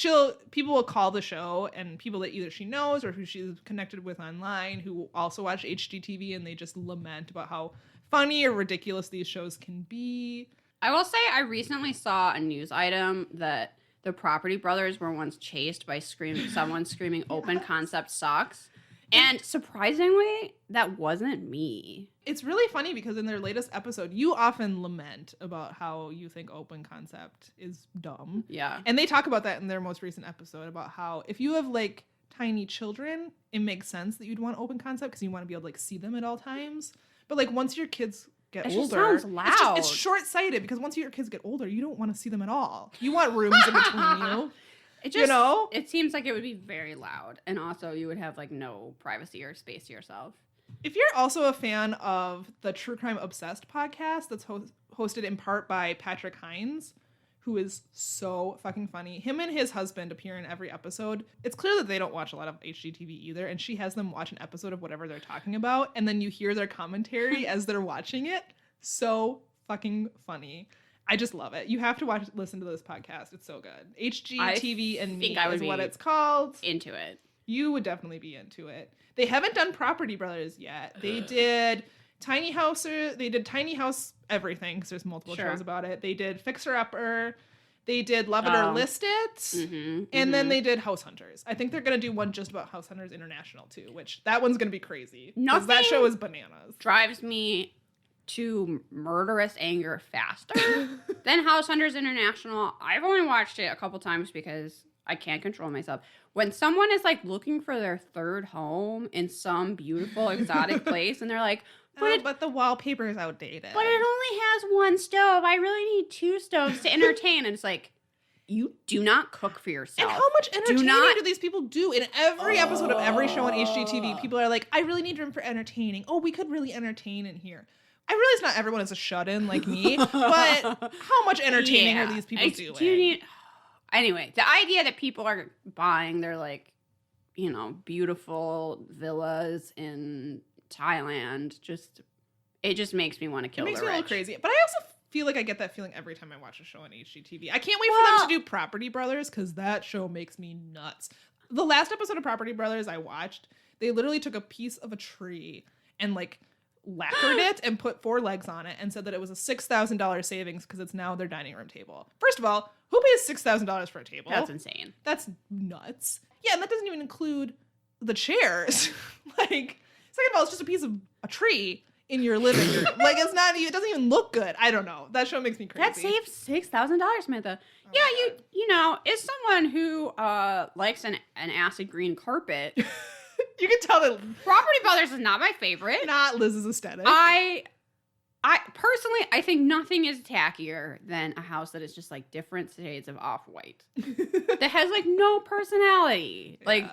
People will call the show, and people that either she knows or who she's connected with online who also watch HGTV, and they just lament about how funny or ridiculous these shows can be. I will say I recently saw a news item that the Property Brothers were once chased by someone screaming open concept sucks. And surprisingly, that wasn't me. It's really funny because in their latest episode, you often lament about how you think open concept is dumb. Yeah. And they talk about that in their most recent episode about how if you have like tiny children, it makes sense that you'd want open concept because you want to be able to like see them at all times. But like once your kids get older, just sounds loud. It's short-sighted because once your kids get older, you don't want to see them at all. You want rooms in between you. It seems like it would be very loud. And also you would have like no privacy or space to yourself. If you're also a fan of the True Crime Obsessed podcast that's hosted in part by Patrick Hines, who is so fucking funny. Him and his husband appear in every episode. It's clear that they don't watch a lot of HGTV either, and she has them watch an episode of whatever they're talking about, and then you hear their commentary as they're watching it. So fucking funny. I just love it. You have to listen to this podcast. It's so good. HGTV and Me is what it's called. Into it. You would definitely be into it. They haven't done Property Brothers yet. They did Tiny House. They did Tiny House everything because there's multiple shows about it. They did Fixer Upper. They did Love It or List It. And then they did House Hunters. I think they're going to do one just about House Hunters International too, which that one's going to be crazy. Because that show is bananas. Drives me to murderous anger faster than House Hunters International. I've only watched it a couple times because I can't control myself. When someone is like looking for their third home in some beautiful exotic place and they're like, but the wallpaper is outdated. But it only has one stove. I really need 2 stoves to entertain. And it's like, you do not cook for yourself. And how much entertaining do these people do? In every episode of every show on HGTV, people are like, I really need room for entertaining. Oh, we could really entertain in here. I realize not everyone is a shut-in like me, but how much entertaining are these people doing? Anyway, the idea that people are buying their, like, you know, beautiful villas in Thailand, it just makes me want to kill the rich. It makes me a little crazy. But I also feel like I get that feeling every time I watch a show on HGTV. I can't wait for them to do Property Brothers because that show makes me nuts. The last episode of Property Brothers I watched, they literally took a piece of a tree and, like, lacquered it and put 4 legs on it and said that it was a $6,000 savings because it's now their dining room table. First of all, who pays $6,000 for a table? That's insane. That's nuts. Yeah, and that doesn't even include the chairs. Like, second of all, it's just a piece of a tree in your living room. Like, it doesn't even look good. I don't know. That show makes me crazy. That saves $6,000, Samantha. Oh, yeah, you know, as someone who likes an acid green carpet. You can tell that Property Brothers is not my favorite. Not Liz's aesthetic. I personally, I think nothing is tackier than a house that is just like different shades of off-white. That has like no personality. Yeah. Like,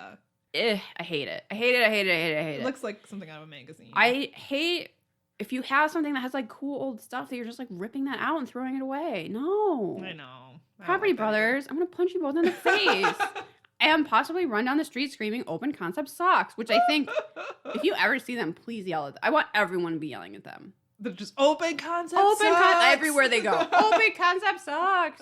I hate it. I hate it. It looks like something out of a magazine. I hate if you have something that has like cool old stuff that you're just like ripping that out and throwing it away. No. I know. Property Brothers, I'm going to punch you both in the face. And possibly run down the street screaming open concept sucks, which I think if you ever see them, please yell at them. I want everyone to be yelling at them. They're just open concept sucks. Everywhere they go. Open concept sucks.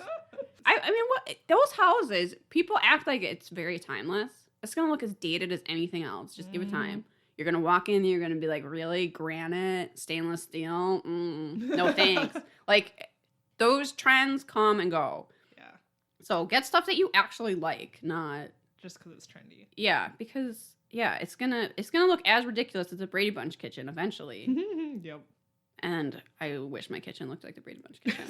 I mean, what those houses, people act like it's very timeless. It's going to look as dated as anything else. Just give it time. You're going to walk in, you're going to be like, really? Granite? Stainless steel? No thanks. Like, those trends come and go. So get stuff that you actually like, not just because it's trendy. Yeah, because it's gonna look as ridiculous as the Brady Bunch kitchen eventually. Yep. And I wish my kitchen looked like the Brady Bunch kitchen.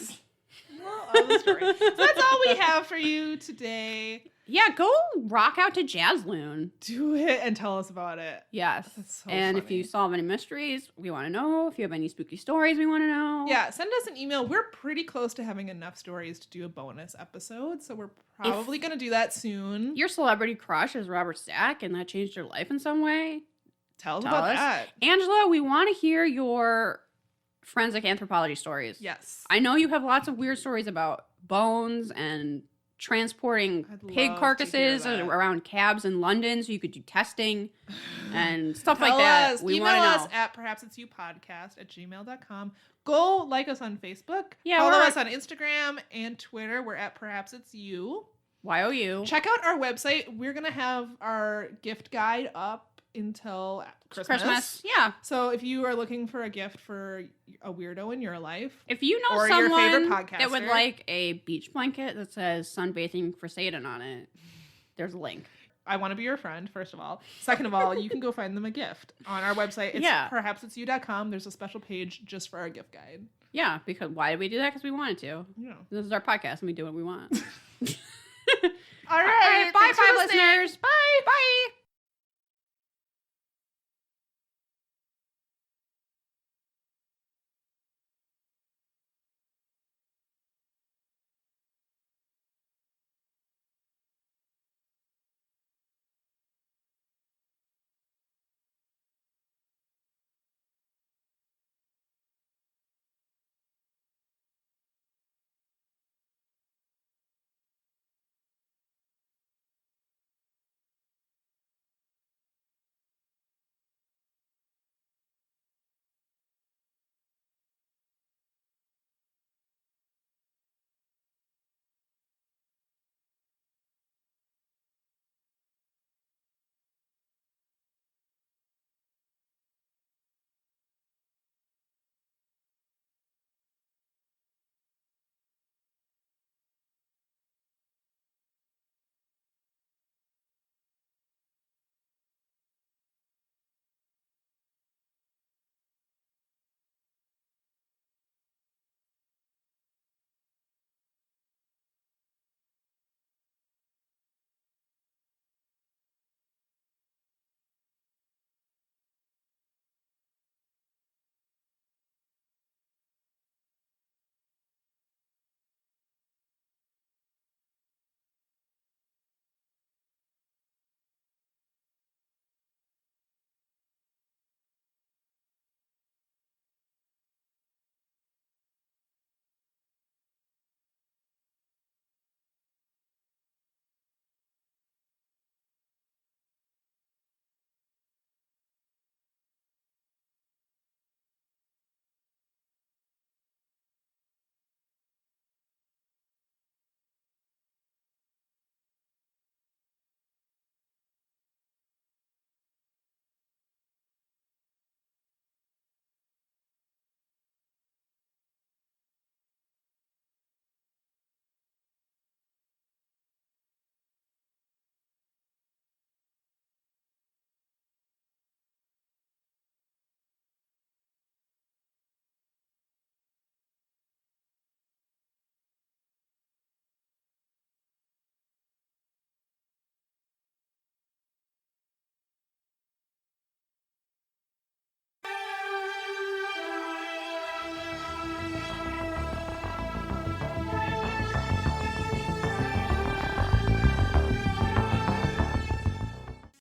Well, the story. So that's all we have for you today. Yeah, go rock out to Jazz Loon. Do it and tell us about it. Yes. That's so and funny. if you solve any mysteries, we want to know. If you have any spooky stories, we want to know. Yeah, send us an email. We're pretty close to having enough stories to do a bonus episode, so we're probably going to do that soon. Your celebrity crush is Robert Stack, and that changed your life in some way. Tell us about that. Angela, we want to hear your forensic anthropology stories. Yes. I know you have lots of weird stories about bones and transporting pig carcasses around cabs in London so you could do testing and stuff like that. Email us at perhapsitsyouPodcast@gmail.com. Go like us on Facebook. Yeah, follow us on Instagram and Twitter. We're at Perhaps It's You. YOU. Check out our website. We're going to have our gift guide up until Christmas. Yeah. So if you are looking for a gift for a weirdo in your life, if you know or someone your favorite podcaster that would like a beach blanket that says sunbathing for Satan on it, there's a link. I want to be your friend, first of all. Second of all, you can go find them a gift on our website. It's perhapsitsyou.com. There's a special page just for our gift guide. Yeah, because why did we do that? Because we wanted to. Yeah. This is our podcast and we do what we want. All right. Bye, 5 listeners. Bye. Bye.